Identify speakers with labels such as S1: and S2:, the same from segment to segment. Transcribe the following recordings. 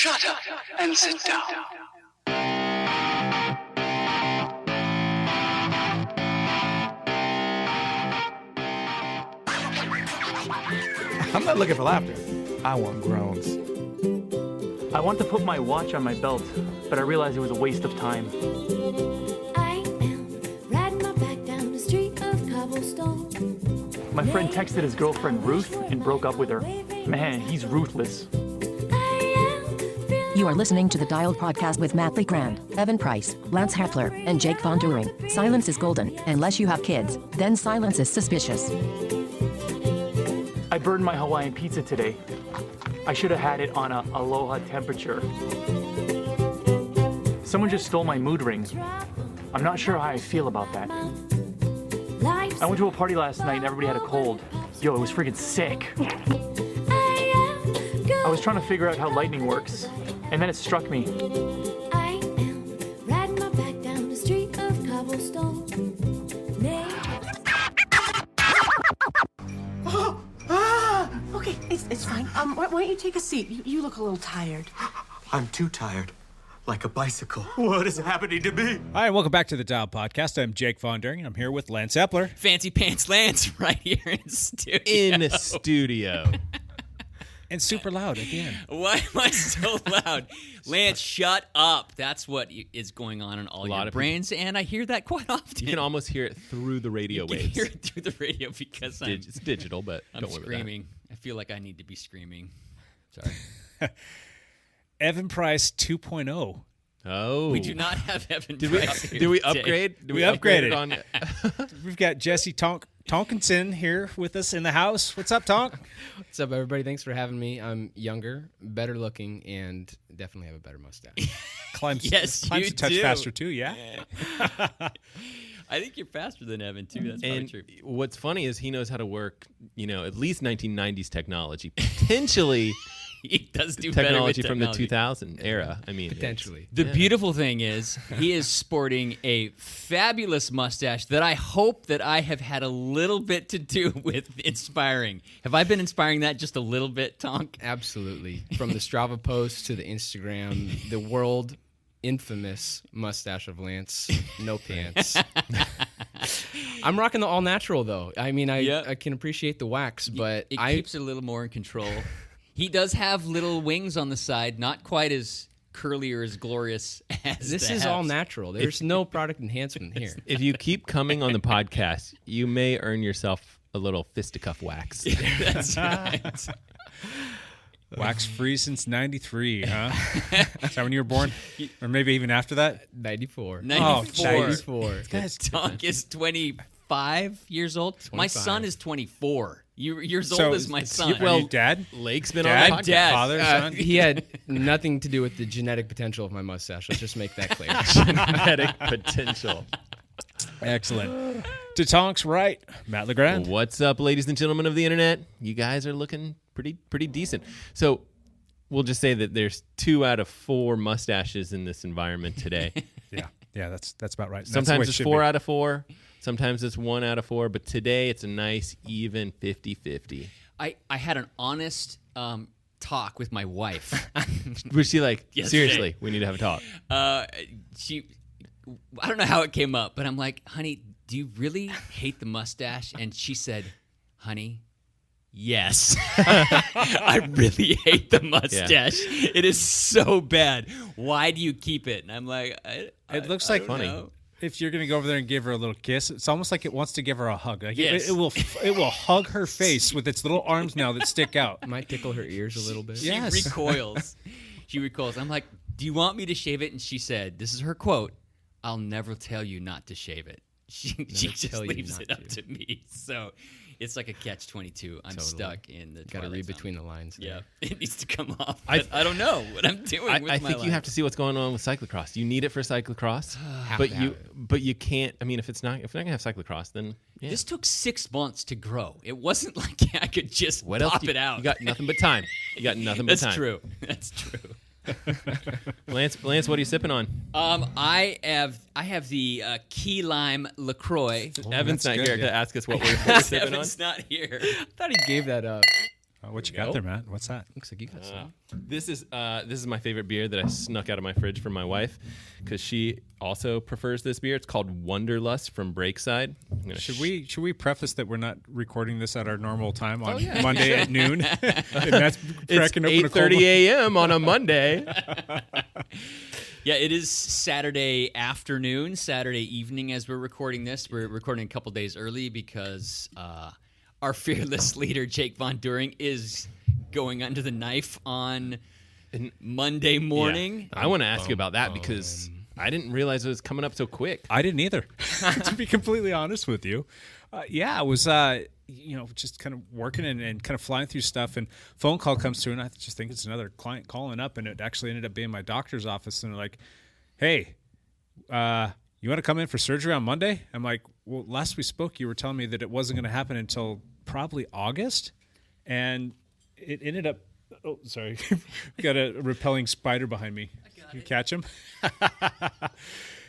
S1: Shut up and sit down.
S2: I'm not looking for laughter. I want groans.
S3: I want to put my watch on my belt, but I realized it was a waste of time.
S4: I am riding my bike down the street of cobblestone.
S3: My friend texted his girlfriend Ruth and broke up with her. Man, he's ruthless.
S5: You are listening to the Dialed Podcast with Matt Legrand, Evan Price, Lance Heffler, and Jake Von During. Silence is golden. Unless you have kids, then silence is suspicious.
S3: I burned my Hawaiian pizza today. I should have had it on a aloha temperature. Someone just stole my mood ring. I'm not sure how I feel about that. I went to a party last night and everybody had a cold. Yo, it was freaking sick. I was trying to figure out how lightning works, and then it struck me.
S4: I am riding my bike down the street of cobblestone.
S6: Okay, it's fine. Why don't you take a seat? You look a little tired.
S7: I'm too tired. Like a bicycle. What is happening to me?
S2: All right, welcome back to the Dial Podcast. I'm Jake Von During. I'm here with Lance Epler.
S8: Fancy Pants Lance right here in studio.
S9: In studio.
S2: And super loud at the end.
S8: Why am I so loud? Lance, shut up. That's what is going on in all your brains, and I hear that quite often.
S9: You can almost hear it through the radio waves.
S8: You can hear it through the radio because
S9: it's digital, but
S8: I'm
S9: don't worry
S8: screaming.
S9: about that.
S8: I feel like I need to be screaming. Sorry.
S2: Evan Price 2.0.
S9: Oh.
S8: We do not have Evan
S9: Did
S8: Price
S9: we, did we upgrade? Did
S2: we upgraded.
S9: On
S2: We've got Jesse Tonkinson here with us in the house. What's up, Tonk?
S10: What's up, everybody? Thanks for having me. I'm younger, better looking, and definitely have a better mustache.
S2: Climbs
S8: Yes, you
S2: a touch
S8: do.
S2: faster, too, yeah?
S8: I think you're faster than Evan, too. That's probably true.
S9: What's funny is he knows how to work, at least 1990s technology. Potentially...
S8: He does do
S9: technology
S8: better with
S9: from the 2000 era. I mean,
S10: potentially.
S8: The beautiful thing is he is sporting a fabulous mustache that I hope that I have had a little bit to do with inspiring. Have I been inspiring that just a little bit, Tonk?
S10: Absolutely. From the Strava post to the Instagram, the world infamous mustache of Lance, no pants. I'm rocking the all natural though. I mean, I can appreciate the wax, but
S8: it keeps it a little more in control. He does have little wings on the side, not quite as curly or as glorious as
S10: this is all natural. There's no product enhancement here.
S9: If you keep coming on the podcast, you may earn yourself a little fisticuff wax.
S8: That's right.
S2: Wax free since 93, huh? Is that when you were born? Or maybe even after that?
S10: 94.
S8: 94.
S10: Guys,
S8: Tonk is 25 years old.
S10: 25.
S8: My son is 24. Years old as my son.
S2: Well, Dad?
S9: Lake's been
S2: Dad?
S9: on the podcast.
S8: Dad.
S2: Father, son?
S10: he had nothing to do with the genetic potential of my mustache. Let's just make that clear.
S9: Genetic potential.
S2: Excellent. To Tonk's right, Matt Legrand.
S9: What's up, ladies and gentlemen of the internet? You guys are looking pretty decent. So we'll just say that there's 2 out of 4 mustaches in this environment today.
S2: Yeah, that's about right.
S9: Sometimes it's 4 out of 4. Sometimes it's 1 out of 4. But today it's a nice even 50-50.
S8: I had an honest talk with my wife.
S9: Was she like,
S8: Yesterday.
S9: seriously, we need to have a talk?
S8: I don't know how it came up, but I'm like, honey, do you really hate the mustache? And she said, honey, yes. I really hate the mustache. Yeah. It is so bad. Why do you keep it? And I'm like,
S2: it looks like
S9: funny.
S8: Know.
S2: If you're gonna go over there and give her a little kiss, it's almost like it wants to give her a hug. Like
S8: Yes.
S2: it will hug her face with its little arms now that stick out.
S10: Might tickle her ears a little bit.
S2: Yes.
S8: She recoils. I'm like, do you want me to shave it? And she said, this is her quote, I'll never tell you not to shave it. She just leaves it up to me. So it's like a catch-22. I'm stuck in the
S10: Got to read between the lines.
S8: Yeah, it needs to come off. But I don't know what I'm doing with my
S9: I think
S8: life.
S9: you have to see what's going on with cyclocross. You need it for cyclocross, but you can't. I mean, if you're not gonna have cyclocross, then yeah.
S8: This took 6 months to grow. It wasn't like I could just
S9: What else
S8: pop it out.
S9: You got nothing but time.
S8: That's true. That's true.
S9: Lance, what are you sipping on?
S8: I have the key lime LaCroix.
S9: Evan's not
S2: good,
S9: here
S2: yeah.
S9: to ask us what we're sipping on.
S8: Evan's not here.
S10: I thought he gave that up.
S2: What you got there, Matt? What's that?
S10: Looks like you got some.
S9: This is my favorite beer that I snuck out of my fridge for my wife because she also prefers this beer. It's called Wonderlust from Breakside.
S2: Should we preface that we're not recording this at our normal time on Monday at noon? And that's
S9: It's
S2: cracking open a cold
S9: 8:30 a.m. on a Monday.
S8: Yeah, it is Saturday afternoon, Saturday evening as we're recording this. We're recording a couple days early because our fearless leader, Jake Von During, is going under the knife on Monday morning.
S9: Yeah. I want to ask you about that because I didn't realize it was coming up so quick.
S2: I didn't either, to be completely honest with you. I was, just kind of working and kind of flying through stuff, and phone call comes through, and I just think it's another client calling up, and it actually ended up being my doctor's office, and they're like, hey, you want to come in for surgery on Monday? I'm like, well, last we spoke, you were telling me that it wasn't going to happen until probably August, and it ended up, oh, sorry, we got a repelling spider behind me. Can you catch him?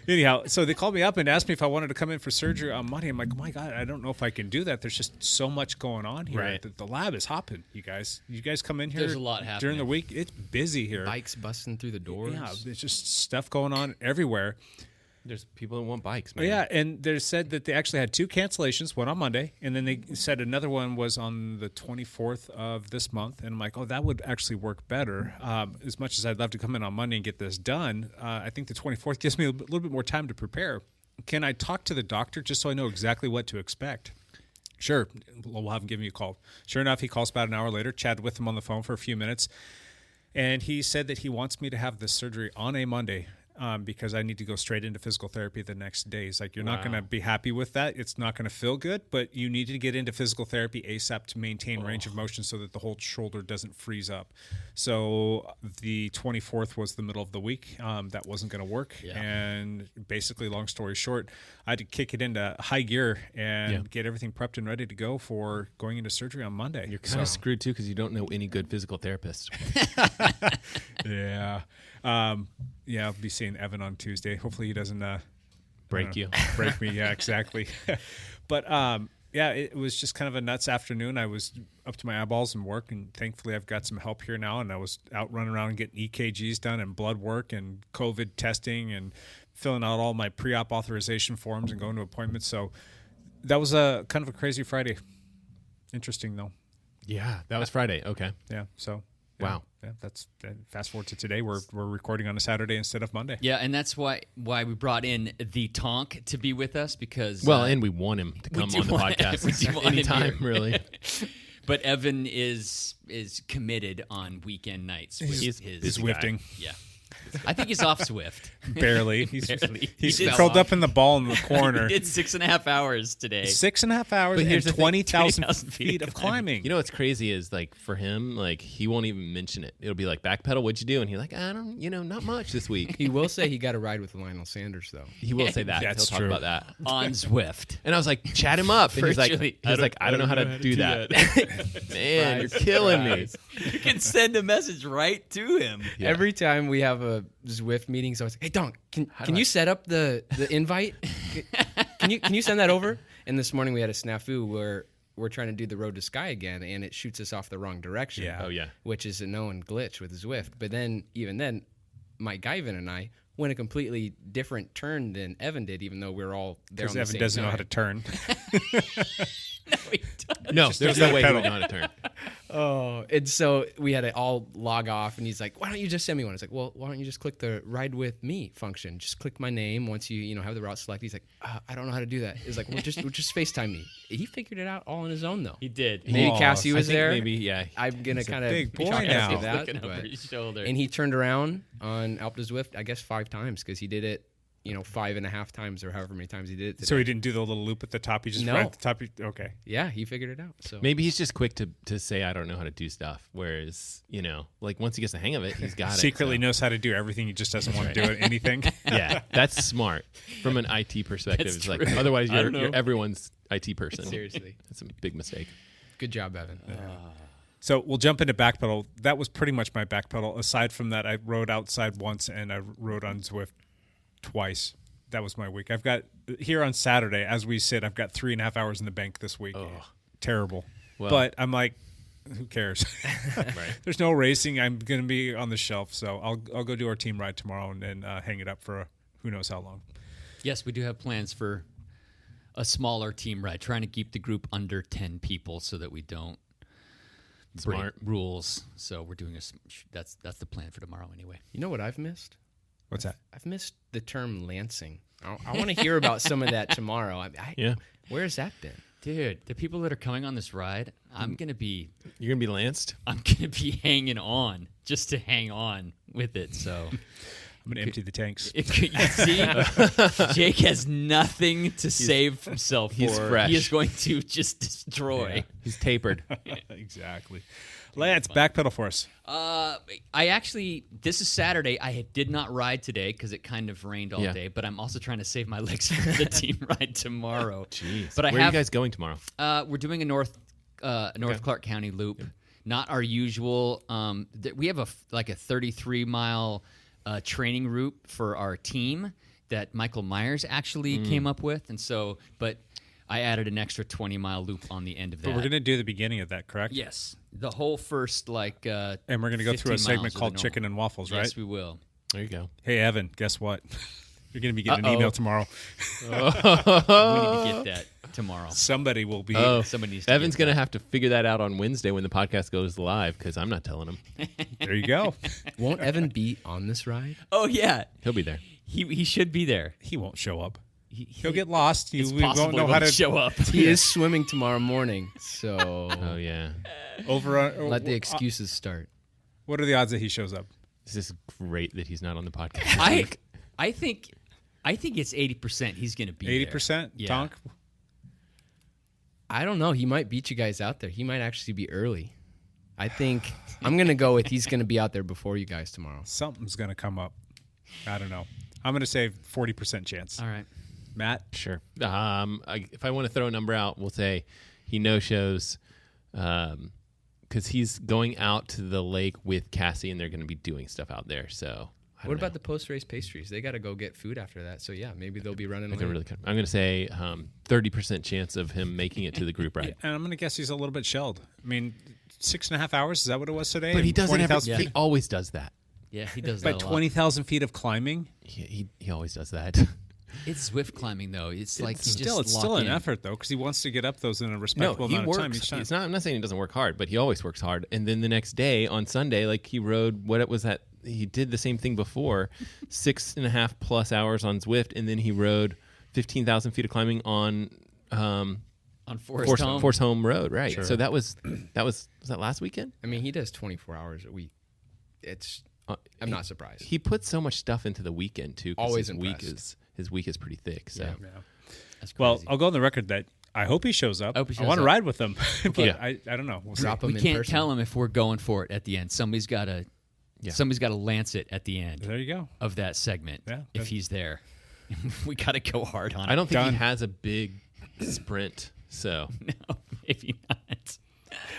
S2: Anyhow, so they called me up and asked me if I wanted to come in for surgery on Monday. I'm like, oh my God, I don't know if I can do that. There's just so much going on here.
S9: Right.
S2: The lab is hopping, you guys. You guys come in here.
S8: There's a lot happening.
S2: During the week. It's busy here.
S10: Bikes busting through the doors.
S2: Yeah, there's just stuff going on everywhere.
S9: There's people that want bikes, man.
S2: Yeah, and they said that they actually had 2 cancellations, one on Monday, and then they said another one was on the 24th of this month. And I'm like, oh, that would actually work better. As much as I'd love to come in on Monday and get this done, I think the 24th gives me a little bit more time to prepare. Can I talk to the doctor just so I know exactly what to expect? Sure. We'll have him give me a call. Sure enough, he calls about an hour later, chatted with him on the phone for a few minutes, and he said that he wants me to have this surgery on a Monday. Because I need to go straight into physical therapy the next day. It's like, you're not going to be happy with that. It's not going to feel good, but you need to get into physical therapy ASAP to maintain range of motion so that the whole shoulder doesn't freeze up. So the 24th was the middle of the week. That wasn't going to work. Yeah. And basically, long story short, I had to kick it into high gear and get everything prepped and ready to go for going into surgery on Monday.
S9: You're kind of screwed, too, because you don't know any good physical therapists.
S2: Yeah. I'll be seeing Evan on Tuesday. Hopefully he doesn't
S9: break you.
S2: Break me. Yeah, exactly. But it was just kind of a nuts afternoon. I was up to my eyeballs in work, and thankfully I've got some help here now. And I was out running around and getting EKGs done and blood work and COVID testing and filling out all my pre-op authorization forms and going to appointments. So that was a kind of a crazy Friday. Interesting though.
S9: Yeah, that was Friday. Okay.
S2: Yeah. So.
S9: Wow.
S2: Yeah, that's fast forward to today. We're recording on a Saturday instead of Monday.
S8: Yeah, and that's why we brought in the Tonk to be with us because
S9: and we want him to come on the podcast anytime, really.
S8: But Evan is committed on weekend nights.
S2: He's Zwifting.
S8: Yeah. I think he's off Zwift.
S2: Barely. He's curled up in the ball in the corner.
S8: He did 6.5 hours today.
S2: 6.5 hours and 20,000 feet of climbing.
S9: You know what's crazy is, like, for him, like, he won't even mention it. It'll be like, backpedal, what'd you do? And he's like, I don't, not much this week.
S10: He will say he got a ride with Lionel Sanders, though.
S9: He will say that.
S2: That's
S9: He'll
S2: true.
S9: talk about that.
S8: On Zwift.
S9: And I was like, chat him up. And he's like, I don't know how to do that. Man, you're killing me.
S8: You can send a message right to him.
S10: Yeah. Every time we have a Zwift meeting, so I was like, hey, Tonk, can you set up the invite? Can you send that over? And this morning we had a snafu where we're trying to do the Road to Sky again, and it shoots us off the wrong direction.
S2: Yeah.
S9: Oh, yeah.
S10: Which is a known glitch with Zwift. But then, even then, Mike Guyvan and I went a completely different turn than Evan did, even though we're all there on the
S2: Evan
S10: same
S2: doesn't know
S10: time.
S2: how to turn.
S8: No, he doesn't.
S9: No, there's no way he would know how to turn.
S10: Oh, and so we had to all log off, and he's like, why don't you just send me one? It's like, well, why don't you just click the Ride With Me function? Just click my name once you have the route selected. He's like, I don't know how to do that. It's like, well, just FaceTime me. He figured it out all on his own, though.
S8: He did.
S10: Maybe Cassie was there.
S9: Maybe, yeah.
S10: I'm going to kind of
S2: big boy
S10: chalk it up
S2: now.
S10: to that.
S8: Looking over his shoulder.
S10: And he turned around on Alpe du Zwift, I guess 5 times, because he did it 5.5 times or however many times he did it today.
S2: So he didn't do the little loop at the top. He just right at the top. Okay.
S10: Yeah, he figured it out. So
S9: Maybe he's just quick to say, I don't know how to do stuff. Whereas, like once he gets the hang of it, he's got
S2: Secretly
S9: it.
S2: knows how to do everything. He just doesn't want to do anything.
S9: Yeah, that's smart from an IT perspective.
S8: That's
S9: It's
S8: true.
S9: like, otherwise
S8: I don't know.
S9: you're everyone's IT person.
S10: Seriously.
S9: That's a big mistake.
S10: Good job, Evan.
S2: So we'll jump into backpedal. That was pretty much my backpedal. Aside from that, I rode outside once and I rode on Zwift twice. That was my week. I've got here on Saturday, as we sit, I've got 3.5 hours in the bank this week.
S9: Oh.
S2: Terrible.
S9: Well.
S2: But I'm like, who cares?
S9: Right.
S2: There's no racing. I'm going to be on the shelf, so I'll go do our team ride tomorrow and hang it up for who knows how long.
S8: Yes, we do have plans for a smaller team ride, trying to keep the group under 10 people so that we don't break rules. So we're doing that's the plan for tomorrow anyway.
S10: You know what I've missed?
S2: What's that?
S10: I've missed the term lancing. I want to hear about some of that tomorrow.
S9: Yeah.
S10: Where has that been?
S8: Dude, the people that are coming on this ride,
S9: You're going to be lanced?
S8: I'm going to be hanging on just to hang on with it. So
S2: I'm going to empty the tanks.
S8: You see, Jake has nothing to save himself
S9: he's
S8: for.
S9: Fresh.
S8: He is going to just destroy.
S9: Yeah. He's tapered.
S2: Exactly. Lance, backpedal for us.
S8: This is Saturday. I did not ride today because it kind of rained all day, but I'm also trying to save my legs for the team ride tomorrow.
S9: Jeez.
S8: But
S9: Where are you guys going tomorrow?
S8: We're doing a North Clark County loop. Not our usual. We have a 33-mile training route for our team that Michael Myers actually came up with, and so, but I added an extra 20-mile loop on the end of that.
S2: But we're going to do the beginning of that, correct?
S8: Yes, the whole first
S2: and we're going to go through a segment called Chicken and Waffles, right?
S8: Yes, we will.
S9: There you go.
S2: Hey, Evan, guess what? You're going to be getting an email tomorrow.
S8: We need to get that tomorrow.
S2: Somebody will be.
S8: Somebody needs to
S9: Evan's going to have to figure that out on Wednesday when the podcast goes live because I'm not telling him.
S2: There you go.
S10: Won't Evan be on this ride?
S8: Oh yeah,
S9: He'll be there.
S8: He should be there.
S2: He won't show up. He'll get lost.
S8: It's
S2: We
S8: possible
S2: won't know
S8: he
S2: how
S8: won't
S2: to
S8: show up.
S10: He is swimming tomorrow morning, so
S9: Oh, yeah.
S10: let the excuses start.
S2: What are the odds that he shows up?
S9: This is great that he's not on the podcast this
S8: I
S9: week.
S8: think it's 80%. He's going to be
S2: 80%?
S8: Yeah.
S2: Tonk?
S10: I don't know. He might beat you guys out there. He might actually be early. I think I'm going to go with he's going to be out there before you guys tomorrow.
S2: Something's going to come up. I don't know. I'm going to say 40% chance.
S8: All right.
S2: Matt?
S9: Sure. If I want to throw a number out, we'll say he no-shows because he's going out to the lake with Cassie, and they're going to be doing stuff out there. So
S10: What about the post-race pastries? They got to go get food after that. So, yeah, maybe they'll be running late.
S9: I'm going to say 30% chance of him making it to the group ride.
S2: And I'm going to guess he's a little bit shelled. I mean, 6.5 hours, is that what it was today?
S9: But he doesn't have
S2: feet?
S9: He always does that.
S8: Yeah, he does that
S2: But
S8: a lot.
S2: 20,000 feet of climbing?
S9: He always does that.
S8: It's Zwift climbing, though. It's like you
S2: Still,
S8: just
S2: it's
S8: lock
S2: still an
S8: in.
S2: effort, though, because he wants to get up those in a
S9: No,
S2: respectable
S9: he
S2: amount
S9: works.
S2: of time each time.
S9: It's not. I'm not saying he doesn't work hard, but he always works hard. And then the next day on Sunday, like he rode what it was that he did the same thing before, 6.5 plus hours on Zwift, and then he rode 15,000 feet of climbing on Forest Home Road, right?
S2: Sure.
S9: So that was that last weekend?
S10: I mean, he does 24 hours a week. I'm not surprised.
S9: He puts so much stuff into the weekend too. 'Cause
S10: Always
S9: his week is pretty thick. So
S2: Yeah.
S8: That's crazy.
S2: Well, I'll go on the record that I hope he shows up.
S8: I hope he
S2: I
S8: shows
S2: want to
S8: up.
S2: ride with him. But
S9: Yeah.
S2: I don't know. We'll see.
S10: Drop him
S8: we
S10: in
S8: can't
S10: person.
S8: tell him if we're going for it at the end. Somebody's got to lance it at the end
S2: There you go.
S8: of that segment
S2: Yeah,
S8: if he's there. We got to go hard on it.
S9: I don't think
S2: Done.
S9: he has a big sprint. So
S8: No, maybe not.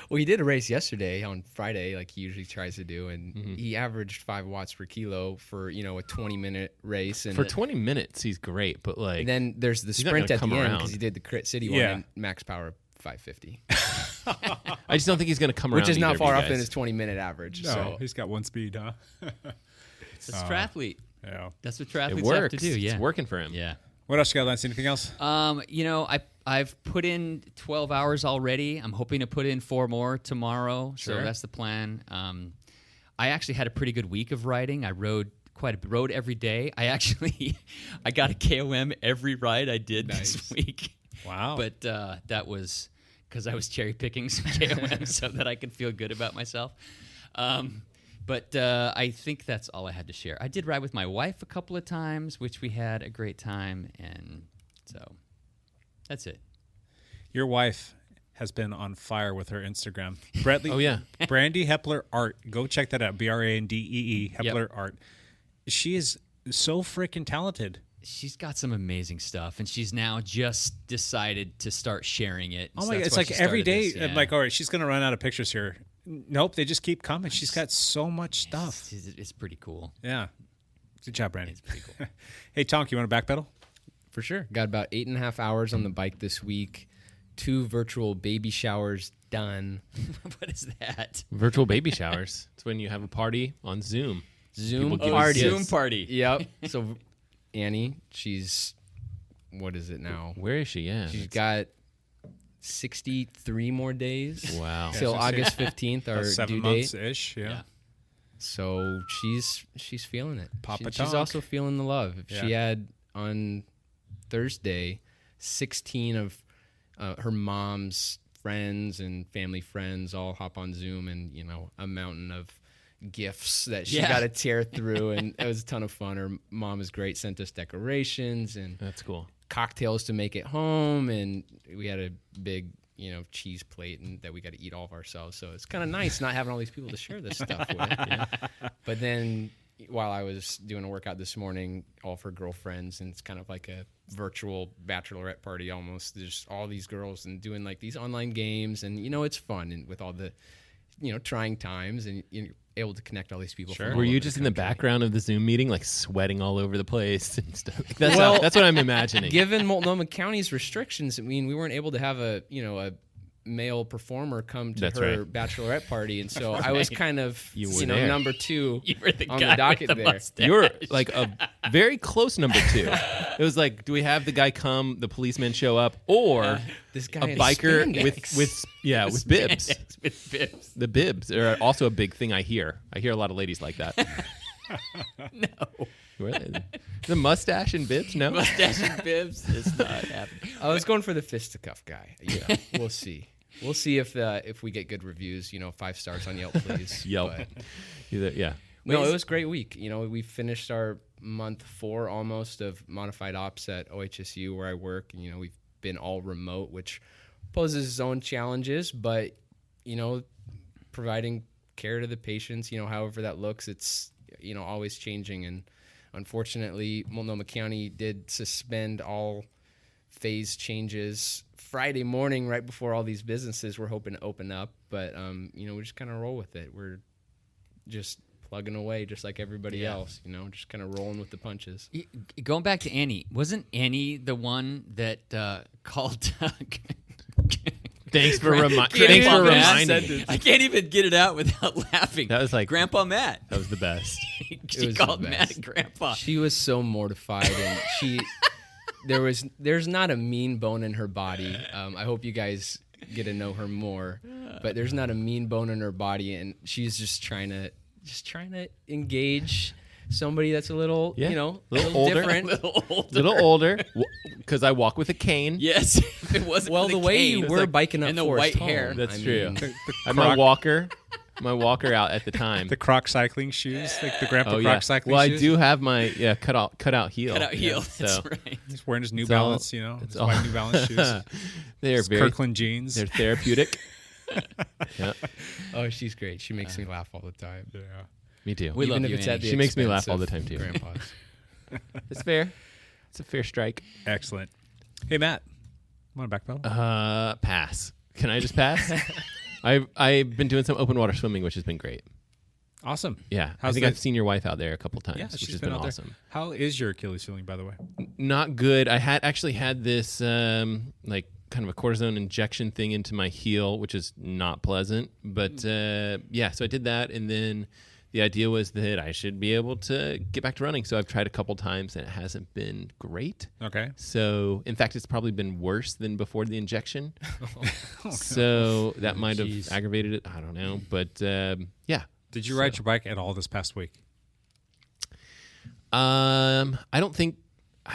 S10: Well, he did a race yesterday on Friday, like he usually tries to do, and he averaged 5 watts per kilo for a 20-minute race. And
S9: for 20 minutes, he's great. But like,
S10: then there's the
S9: not
S10: sprint
S9: gonna
S10: at the
S9: come
S10: end
S9: around.
S10: because he did the Crit City
S2: Yeah.
S10: one and max power 550,
S9: I just don't think he's going to come around.
S10: which is not
S9: either of
S10: far
S9: you
S10: off
S9: guys.
S10: in his 20-minute average.
S2: No,
S10: So
S2: he's got one speed, huh?
S8: It's a triathlete.
S2: Yeah.
S8: That's what
S9: It
S8: triathletes have
S9: works.
S8: to do. Yeah.
S9: It's working for him.
S8: Yeah.
S2: What else you got, Lance? Anything else?
S8: I've put in 12 hours already. I'm hoping to put in 4 more tomorrow.
S2: Sure.
S8: So that's the plan. I actually had a pretty good week of riding. I rode every day. I got a KOM every ride I did this week.
S2: Wow.
S8: But that was because I was cherry picking some KOM so that I could feel good about myself. But I think that's all I had to share. I did ride with my wife a couple of times, which we had a great time. And so that's it.
S2: Your wife has been on fire with her Instagram. Bradley.
S9: Oh, yeah.
S2: Brandy Hepler Art. Go check that out. Brandee Hepler Art. She is so freaking talented.
S8: She's got some amazing stuff, and she's now just decided to start sharing it.
S2: Oh my God! It's like every day. I'm like, all right, she's gonna run out of pictures here. Nope, they just keep coming. She's got so much stuff.
S8: It's pretty cool.
S2: Yeah, good job, Brandy.
S8: It's pretty cool.
S2: Hey, Tonk, you want to backpedal?
S10: for sure. Got about 8.5 hours on the bike this week. 2 virtual baby showers done.
S8: What is that?
S9: Virtual baby showers. It's when you have a party on Zoom.
S10: Zoom
S9: People give
S10: party.
S8: Zoom party.
S10: Yep. So Annie, she's, what is it now?
S9: Where is she? Yeah.
S10: She's got 63 more days.
S9: Wow.
S10: Till August 15th, our
S2: 7
S10: due
S2: months
S10: date.
S2: ish. Yeah.
S10: So she's feeling it.
S2: Papa
S10: She's
S2: Tonk.
S10: also feeling the love.
S2: Yeah.
S10: She had on Thursday 16 of her mom's friends and family friends all hop on Zoom, and a mountain of gifts that she got to tear through, and it was a ton of fun. Her mom is great, sent us decorations and
S9: That's cool.
S10: cocktails to make at home, and we had a big cheese plate and that we got to eat all of ourselves. So it's kind of nice not having all these people to share this stuff with. But then while I was doing a workout this morning, all of her girlfriends, and it's kind of like a virtual bachelorette party almost. There's all these girls and doing like these online games, and it's fun, and with all the trying times, and you're able to connect all these people. From all
S9: Were you
S10: over
S9: just
S10: the
S9: in the
S10: country.
S9: background of the Zoom meeting, like sweating all over the place and stuff? Like,
S10: Well,
S9: that's what I'm imagining.
S10: Given Multnomah County's restrictions, I mean, we weren't able to have a male performer come to
S9: That's
S10: her
S9: right.
S10: bachelorette party, and so I was kind of
S9: You were there.
S10: number 2
S8: You were the
S10: on
S8: guy
S10: the docket
S8: with the
S10: there.
S8: mustache.
S9: You were like a very close number 2. It was like, do we have the guy come, the policemen show up, or
S10: This guy
S9: a
S10: in
S9: biker
S10: spandex.
S9: with bibs?
S8: With bibs.
S9: The bibs are also a big thing. I hear a lot of ladies like that.
S8: No.
S9: Were they? The mustache and bibs? No.
S8: Mustache and bibs is not happening.
S10: I was going for the fisticuff guy. Yeah, we'll see. We'll see if we get good reviews. 5 stars on Yelp, please.
S9: Yelp.
S10: But,
S9: Yeah.
S10: no, it was a great week. We finished our month 4 almost of modified ops at OHSU where I work. And, we've been all remote, which poses its own challenges, but, providing care to the patients, however that looks, it's, always changing. And unfortunately, Multnomah County did suspend all phase changes Friday morning right before all these businesses were hoping to open up. But, we just kind of roll with it. We're just plugging away just like everybody else, just kind of rolling with the punches.
S8: Going back to Annie, wasn't Annie the one that called
S9: Thanks for
S8: Grandpa
S9: reminding
S8: Matt?
S9: me.
S8: I can't even get it out without laughing.
S9: That was like
S8: Grandpa Matt.
S9: That was the best.
S8: She
S10: was
S8: called
S10: the
S8: Matt
S10: best.
S8: Grandpa.
S10: She was so mortified, and there's not a mean bone in her body. I hope you guys get to know her more, but there's not a mean bone in her body, and she's just trying to engage somebody that's a little,
S9: little
S10: little
S9: older.
S10: different.
S9: little older, because I walk with a cane.
S8: Yes, if it wasn't
S10: Well,
S8: for
S10: the way
S8: cane.
S10: you
S8: It's
S10: were
S8: like-
S10: biking up
S8: and the
S10: Forest
S8: white
S10: Home,
S8: hair.
S9: That's
S10: I
S9: true.
S10: mean,
S9: I had my walker out at the time.
S2: The Croc cycling shoes, like the Grandpa
S9: Oh
S2: Croc
S9: yeah.
S2: cycling
S9: Well,
S2: shoes.
S9: I do have my cut out heel.
S8: Cut out heel. That's
S9: So
S8: right.
S2: He's wearing his New
S9: It's all-
S2: Balance,
S9: it's
S2: his
S9: all-
S2: white New Balance shoes.
S9: They're
S2: His
S9: very
S2: Kirkland jeans.
S9: They're therapeutic. Yeah,
S10: oh, she's great. She makes me laugh all the time.
S2: Yeah.
S9: me too.
S8: We
S10: Even
S8: love
S10: if
S8: you,
S10: it's
S8: Annie.
S10: at the
S9: She makes me
S10: expense
S9: laugh all the
S10: of
S9: time, too.
S10: Grandpa's.
S9: It's fair. It's a fair strike.
S2: Excellent. Hey, Matt. Want to backpedal?
S9: Pass. Can I just pass? I've been doing some open water swimming, which has been great.
S2: Awesome.
S9: Yeah,
S2: How's
S9: I think
S2: the-
S9: I've seen your wife out there a couple times,
S2: Yeah,
S9: which
S2: she's
S9: has
S2: been
S9: been
S2: out there.
S9: awesome.
S2: How is your Achilles feeling, by the way?
S9: Not good. I had actually had this like kind of a cortisone injection thing into my heel, which is not pleasant. But yeah, so I did that, and then the idea was that I should be able to get back to running. So I've tried a couple times, and it hasn't been great.
S2: Okay.
S9: So, in fact, it's probably been worse than before the injection. So that might have aggravated it. I don't know. But yeah.
S2: Did you ride your bike at all this past week?
S9: I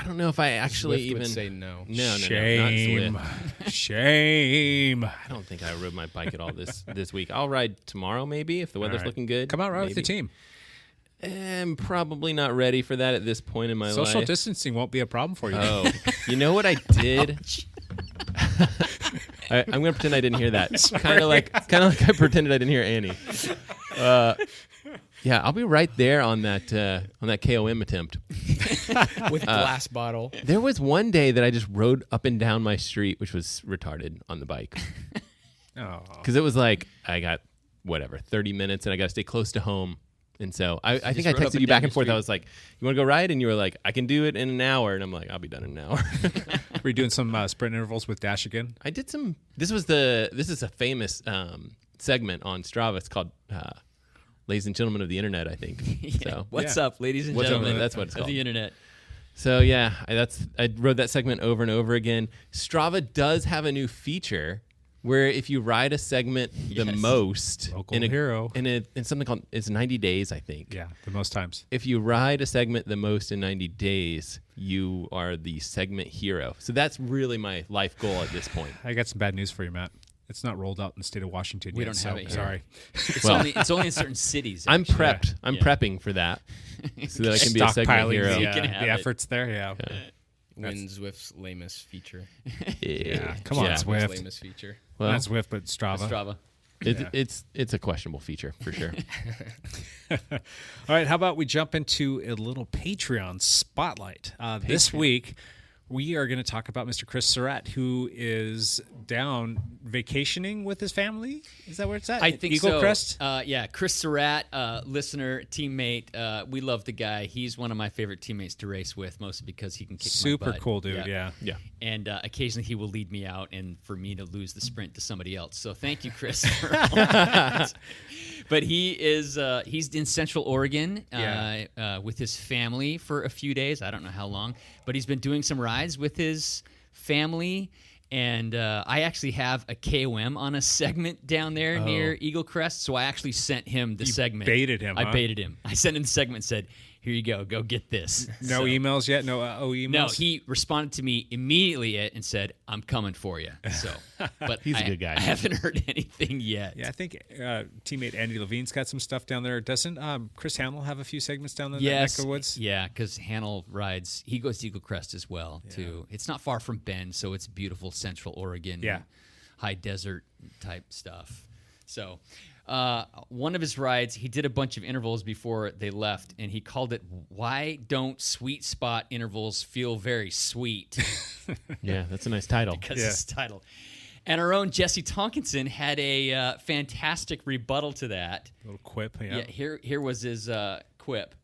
S9: don't know if I actually
S10: Swift
S9: even
S10: would say no.
S9: No,
S2: Shame.
S9: not Swift.
S2: Shame.
S9: I don't think I rode my bike at all this week. I'll ride tomorrow maybe if the weather's
S2: right.
S9: looking good.
S2: Come out right with the
S9: maybe.
S2: team.
S9: I'm probably not ready for that at this point in my
S2: Social
S9: life.
S2: distancing won't be a problem for you.
S9: Oh, you know what I did? I'm gonna pretend I didn't hear that. Kind of like I pretended I didn't hear Annie. Yeah, I'll be right there on that KOM attempt.
S10: With glass bottle.
S9: There was one day that I just rode up and down my street, which was retarded on the bike.
S2: Oh.
S9: Because it was like I got 30 minutes, and I got to stay close to home. And so I think I
S8: rode up
S9: texted
S8: and
S9: you
S8: down
S9: back and
S8: the
S9: forth.
S8: street.
S9: I was like, "You want to go ride?" And you were like, "I can do it in an hour." And I'm like, "I'll be done in an hour."
S2: Were you doing some sprint intervals with Dash again?
S9: I did some. This is a famous segment on Strava. It's called "Ladies and Gentlemen of the Internet," I think. So
S8: What's up, ladies and gentlemen?
S9: That's what it's
S8: of
S9: called.
S8: the internet.
S9: So yeah, I rode that segment over and over again. Strava does have a new feature where if you ride a segment the most
S2: Local hero.
S9: in something called it's 90 days, I think.
S2: Yeah, the most times.
S9: If you ride a segment the most in 90 days, you are the segment hero. So that's really my life goal at this point.
S2: I got some bad news for you, Matt. It's not rolled out in the state of Washington yet.
S8: We don't have it here.
S2: Sorry.
S8: It's only in certain cities.
S9: I'm
S8: actually.
S9: prepped. I'm prepping for that so that I can be a segment
S2: Stockpiling
S9: hero.
S2: the efforts there. Yeah.
S10: Win Zwift's lamest feature.
S2: Yeah. Come on, Zwift.
S10: Lamest feature.
S9: Well,
S2: Not Zwift, but Strava.
S8: Strava.
S9: It's a questionable feature for sure.
S2: All right, how about we jump into a little Patreon spotlight? This week, we are going to talk about Mr. Chris Surratt, who is down vacationing with his family. Is that where it's at?
S8: I think
S2: Eagle
S8: so.
S2: Crest?
S8: Yeah, Chris Surratt, listener, teammate. We love the guy. He's one of my favorite teammates to race with, mostly because he can kick
S2: Super
S8: my butt.
S2: cool dude, yeah.
S8: And occasionally he will lead me out and for me to lose the sprint to somebody else. So thank you, Chris. For all that. But he's in Central Oregon with his family for a few days. I don't know how long, but he's been doing some rides with his family. And I actually have a KOM on a segment down there near Eagle Crest. So I actually sent him the segment.
S2: Baited him,
S8: I baited him. I sent him the segment and said, here you go get this.
S2: No emails yet? No emails?
S8: No, he responded to me immediately and said, I'm coming for you. So, but
S9: He's a good guy.
S8: I haven't heard anything yet.
S2: Yeah, I think teammate Andy Levine's got some stuff down there. Doesn't Chris Hamill have a few segments down there in that neck of the woods?
S8: Yeah, because Hamill rides, he goes to Eagle Crest as well, too. It's not far from Bend, so it's beautiful Central Oregon, high desert type stuff. So one of his rides, he did a bunch of intervals before they left, and he called it, Why Don't Sweet Spot Intervals Feel Very Sweet?
S9: Yeah, that's a nice title.
S8: Because it's the title. And our own Jesse Tonkinson had a fantastic rebuttal to that.
S2: A little quip,
S8: Here was his quip.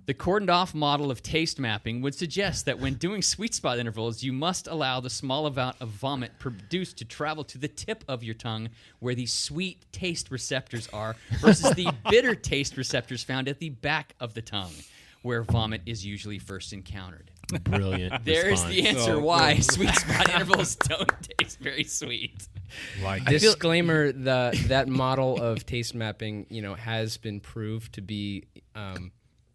S8: The cordoned-off model of taste mapping would suggest that when doing sweet spot intervals, you must allow the small amount of vomit produced to travel to the tip of your tongue where the sweet taste receptors are versus the bitter taste receptors found at the back of the tongue where vomit is usually first encountered.
S9: Brilliant.
S8: There's the answer why sweet spot intervals don't taste very sweet.
S10: Disclaimer: that model of taste mapping, has been proved to be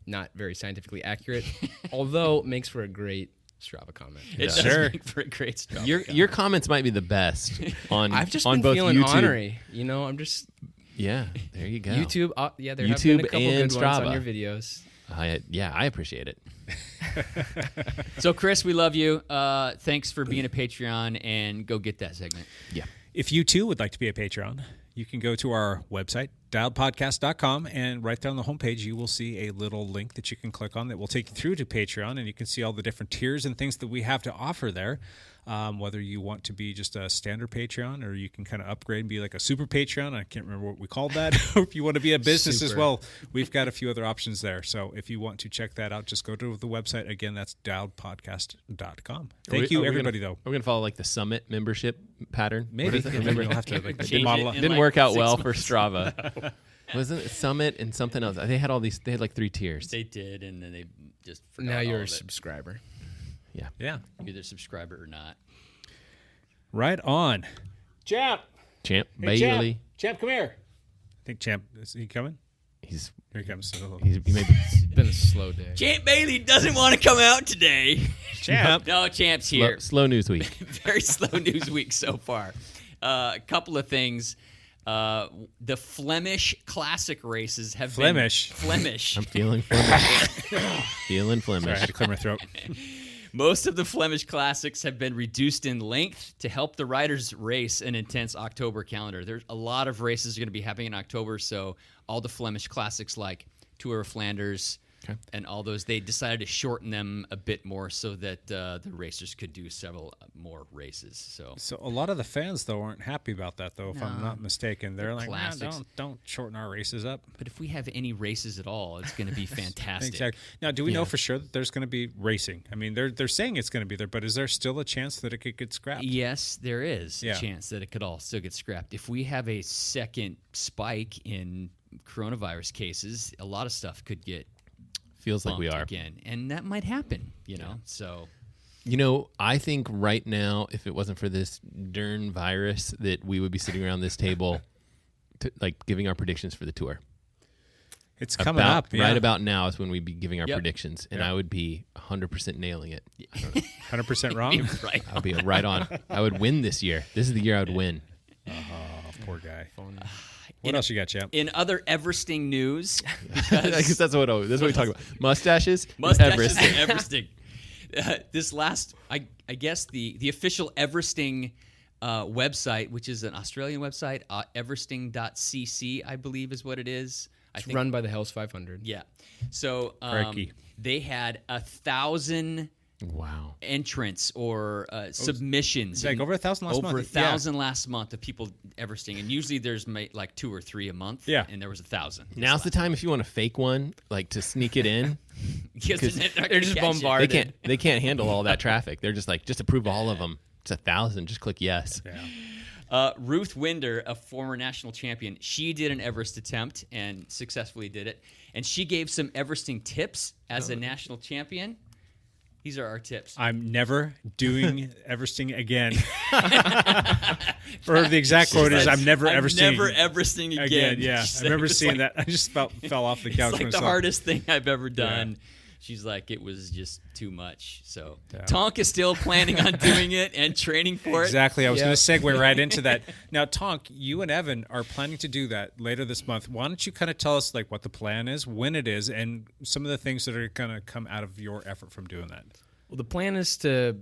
S10: not very scientifically accurate, although it makes for a great Strava comment.
S8: It does make for a great Strava comment.
S9: Your comments might be the best on
S10: I've just
S9: on
S10: been
S9: both
S10: feeling
S9: YouTube.
S10: ornery. I'm just
S9: Yeah, there you go.
S10: YouTube. There have
S9: YouTube
S10: been a couple
S9: and
S10: good ones
S9: Strava.
S10: on your videos.
S9: I appreciate it.
S8: So, Chris, we love you. Thanks for being a Patreon, and go get that segment.
S9: Yeah.
S2: If you too would like to be a Patreon, you can go to our website, dialedpodcast.com, and right there on the homepage, you will see a little link that you can click on that will take you through to Patreon, and you can see all the different tiers and things that we have to offer there. Whether you want to be just a standard Patreon or you can kind of upgrade and be like a super Patreon. I can't remember what we called that. Or if you want to be a business as well, we've got a few other options there. So if you want to check that out, just go to the website. Again, that's dialedpodcast.com. Thank you, everybody, though.
S9: We're going to follow like the Summit membership pattern.
S2: Maybe. Remember, you'll have to model.
S9: Didn't work out well for Strava. Wasn't it Summit and something else? They had all these. They had like 3 tiers.
S8: They did, and then they just forgot
S10: Now you're
S8: all
S10: a
S8: of it.
S10: subscriber.
S2: Yeah.
S8: You're either a subscriber or not.
S2: Right on. Champ.
S9: Champ
S2: Hey,
S9: Bailey.
S2: Champ, come here. I think Champ, is he coming?
S9: Here
S2: he comes.
S9: He may be
S10: It's been a slow day.
S8: Champ Bailey doesn't want to come out today.
S2: Champ.
S8: No, Champ's here.
S9: slow news week.
S8: Very slow news week so far. A couple of things. The Flemish Classic races have been... Flemish.
S9: I'm feeling Flemish. Feeling
S2: Sorry, I
S9: Flemish.
S2: had to clear my throat.
S8: Most of the Flemish Classics have been reduced in length to help the riders race an intense October calendar. There's a lot of races going to be happening in October, so all the Flemish Classics like Tour of Flanders, And all those, they decided to shorten them a bit more so that the racers could do several more races. So
S2: a lot of the fans though aren't happy about that though. If I'm not mistaken, they're like, nah, don't shorten our races up.
S8: But if we have any races at all, it's going to be fantastic.
S2: Exactly. Now, do we know for sure that there's going to be racing? I mean, they're saying it's going to be there, but is there still a chance that it could get scrapped?
S8: Yes, there is a chance that it could all still get scrapped. If we have a second spike in coronavirus cases, a lot of stuff could get
S9: feels like we are
S8: again, and that might happen. You know, so.
S9: I think right now, if it wasn't for this darn virus, that we would be sitting around this table, giving our predictions for the tour.
S2: It's coming up. Yeah.
S9: Right about now is when we'd be giving our predictions, and I would be 100% nailing it.
S2: 100% wrong?
S8: Right.
S9: I would be right on. I would win this year. This is the year I would win.
S2: Oh, poor guy. What else you got, Champ?
S8: In other Everesting news,
S9: because that's what we talk about. Mustaches and
S8: Everesting. This last, I guess the official Everesting website, which is an Australian website, everesting.cc, I believe is what it is.
S10: It's run by the Hells 500.
S8: Yeah. So they had 1,000 entrants or submissions.
S2: Like over 1,000 last month.
S8: Over 1,000 last month of people Everesting. And usually there's like 2 or 3 a month.
S2: Yeah.
S8: And there was 1,000.
S9: Now's the time if you want to fake one, to sneak it in.
S8: Because they're just bombarded.
S9: They can't handle all that traffic. They're just just approve all of them. It's 1,000. Just click yes.
S2: Yeah.
S8: Ruth Winder, a former national champion, she did an Everest attempt and successfully did it. And she gave some Everesting tips as a national champion. These are our tips.
S2: I'm never doing Everesting again. Or the exact quote is, I'm never
S8: Everesting again.
S2: Yeah, I remember seeing that. I just fell off the couch.
S8: It's like the hardest thing I've ever done. Yeah. She's like, it was just too much. So Tonk is still planning on doing it and training for it.
S2: Exactly. I was going to segue right into that. Now, Tonk, you and Evan are planning to do that later this month. Why don't you kind of tell us what the plan is, when it is, and some of the things that are going to come out of your effort from doing that?
S10: Well, the plan is to,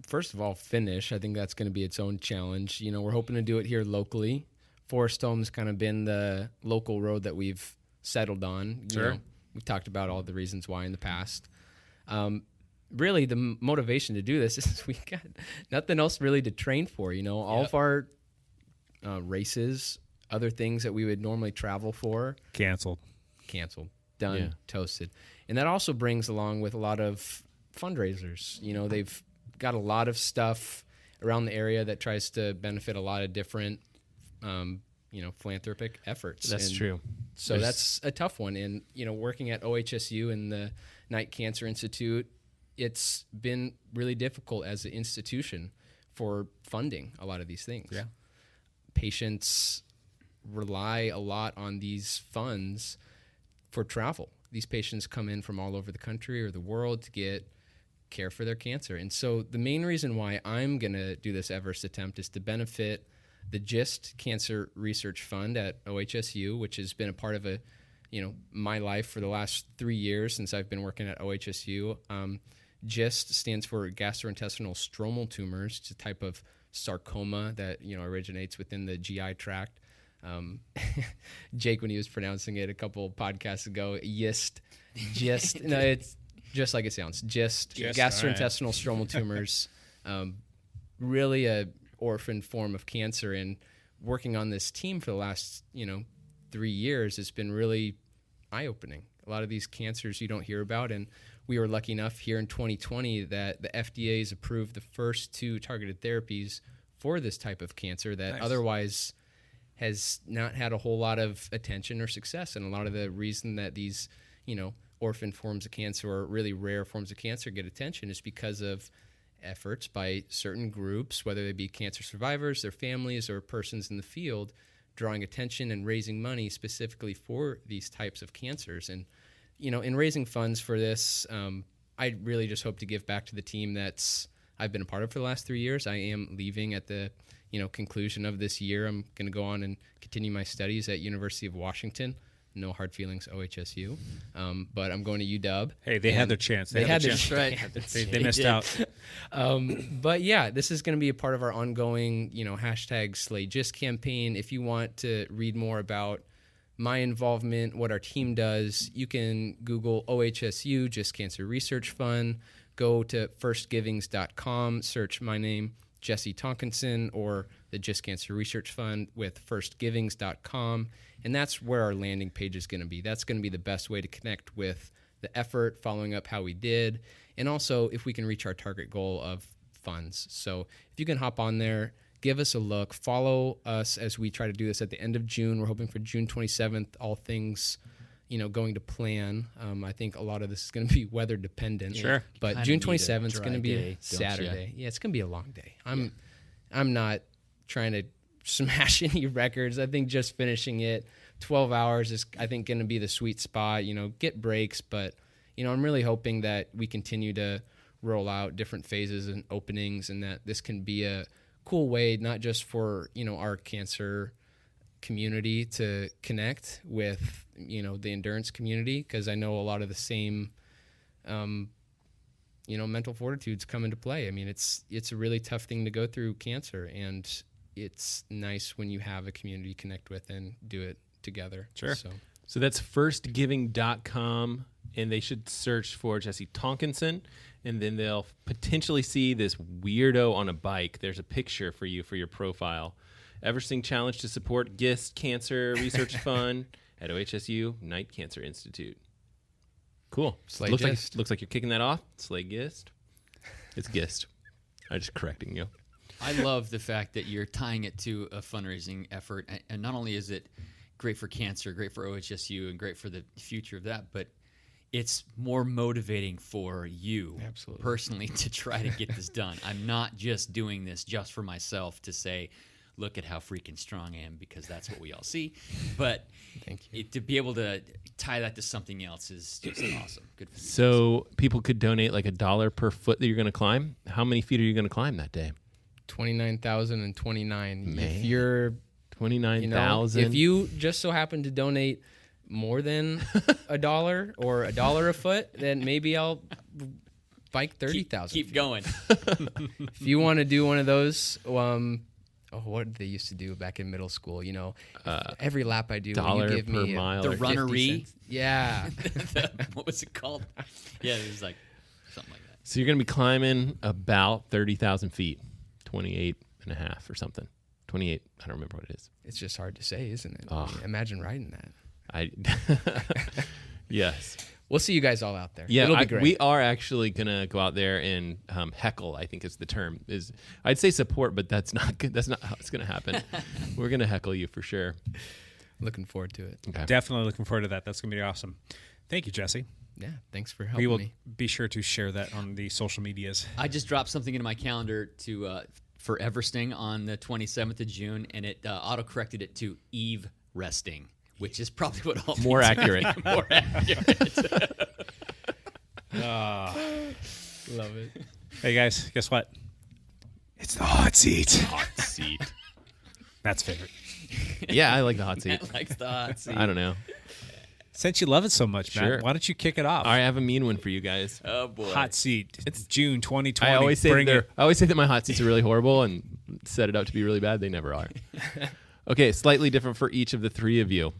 S10: first of all, finish. I think that's going to be its own challenge. We're hoping to do it here locally. Forest Home's kind of been the local road that we've settled on.
S2: Sure.
S10: We've talked about all the reasons why in the past. Really, the motivation to do this is we got nothing else really to train for. All of our races, other things that we would normally travel for.
S2: Canceled.
S10: Done. Toasted. And that also brings along with a lot of fundraisers. They've got a lot of stuff around the area that tries to benefit a lot of different philanthropic efforts.
S9: That's true.
S10: So that's a tough one. And, working at OHSU and the Knight Cancer Institute, it's been really difficult as an institution for funding a lot of these things.
S2: Yeah.
S10: Patients rely a lot on these funds for travel. These patients come in from all over the country or the world to get care for their cancer. And so the main reason why I'm going to do this Everest attempt is to benefit the GIST Cancer Research Fund at OHSU, which has been a part of my life for the last 3 years since I've been working at OHSU. GIST stands for gastrointestinal stromal tumors. It's a type of sarcoma that originates within the GI tract. Jake, when he was pronouncing it a couple podcasts ago, GIST. No, it's just like it sounds. GIST, gastrointestinal stromal tumors. Really a orphan form of cancer, and working on this team for the last 3 years has been really eye-opening. A lot of these cancers you don't hear about, and we were lucky enough here in 2020 that the FDA has approved the first 2 targeted therapies for this type of cancer that otherwise has not had a whole lot of attention or success. And a lot of the reason that these orphan forms of cancer or really rare forms of cancer get attention is because of efforts by certain groups, whether they be cancer survivors, their families, or persons in the field, drawing attention and raising money specifically for these types of cancers. And, in raising funds for this, I really just hope to give back to the team I've been a part of for the last 3 years. I am leaving at the, conclusion of this year. I'm going to go on and continue my studies at University of Washington. No hard feelings, OHSU. But I'm going to UW.
S2: Hey, they had their chance.
S10: They had their chance.
S2: They missed out.
S10: But yeah, this is going to be a part of our ongoing, #SlayGist campaign. If you want to read more about my involvement, what our team does, you can Google OHSU, Just Cancer Research Fund. Go to firstgivings.com, search my name, Jesse Tonkinson, or the Just Cancer Research Fund with firstgivings.com. And that's where our landing page is going to be. That's going to be the best way to connect with the effort, following up how we did, and also if we can reach our target goal of funds. So if you can hop on there, give us a look, follow us as we try to do this at the end of June. We're hoping for June 27th, all things going to plan. I think a lot of this is going to be weather dependent.
S2: Sure.
S10: But
S8: Kinda
S10: June
S8: need a
S10: 27th is
S8: dry
S10: going to be
S8: day,
S10: a
S8: don't
S10: Saturday. Yeah, it's going to be a long day. I'm not trying to smash any records. I think just finishing it 12 hours is, I think, going to be the sweet spot. Get breaks, but I'm really hoping that we continue to roll out different phases and openings, and that this can be a cool way, not just for our cancer community to connect with the endurance community, because I know a lot of the same mental fortitudes come into play. I mean, it's a really tough thing to go through cancer, and it's nice when you have a community to connect with and do it together.
S2: Sure.
S9: So that's firstgiving.com, and they should search for Jesse Tonkinson, and then they'll potentially see this weirdo on a bike. There's a picture for you for your profile. Everesting Challenge to support GIST Cancer Research Fund at OHSU Knight Cancer Institute. Cool.
S10: Slay
S9: looks
S10: GIST.
S9: like you're kicking that off. Slay GIST. It's GIST. I'm just correcting you.
S8: I love the fact that you're tying it to a fundraising effort, and not only is it great for cancer, great for OHSU, and great for the future of that, but it's more motivating for you personally to try to get this done. I'm not just doing this just for myself to say, look at how freaking strong I am, because that's what we all see. But
S10: Thank you.
S8: to be able to tie that to something else is just awesome. Good for you.
S9: So people could donate like $1 per foot that you're going to climb. How many feet are you going to climb that day?
S10: 29,029.
S9: Man.
S10: If you're
S9: 29,000.
S10: if you just so happen to donate more than $1 or $1 a foot, then maybe I'll bike 30,000.
S8: Keep going.
S10: If you want to do one of those, what did they used to do back in middle school? Every lap I do,
S9: $1
S10: you give
S9: per
S10: me
S9: mile
S8: The
S9: or 50
S8: runnery.
S9: cents.
S10: Yeah.
S8: What was it called? Yeah, it was like something like that.
S9: So you're going to be climbing about 30,000 feet, 28 and a half or something. 28, I don't remember what it is.
S10: It's just hard to say, isn't it?
S9: Oh.
S10: I mean, imagine riding that.
S9: Yes.
S10: We'll see you guys all out there.
S9: Yeah,
S10: It'll be great.
S9: we are actually going to go out there and heckle, I think is the term. I'd say support, but that's not good. That's not how it's going to happen. We're going to heckle you for sure.
S10: Looking forward to it.
S9: Okay.
S2: Definitely looking forward to that. That's going to be awesome. Thank you, Jesse.
S10: Yeah, thanks for
S2: We
S10: helping
S2: will
S10: me.
S2: be sure to share that on the social medias.
S8: I just dropped something into my calendar for Everesting on the 27th of June, and it auto-corrected it to Eve Resting, which is probably what all
S9: More accurate.
S8: more accurate.
S10: Love it.
S2: Hey, guys, guess what? It's the hot seat.
S9: Hot seat.
S2: Matt's favorite.
S9: Yeah, I like the hot seat.
S8: Matt likes the hot seat.
S9: I don't know.
S2: Since you love it so much, Matt,
S9: Sure.
S2: why don't you kick it off?
S9: All right, I have a mean one for you guys.
S8: Oh boy.
S2: Hot seat. It's June 2020.
S9: I always say
S2: Bring it.
S9: that my hot seats are really horrible and set it up to be really bad. They never are. Okay, slightly different for each of the three of you.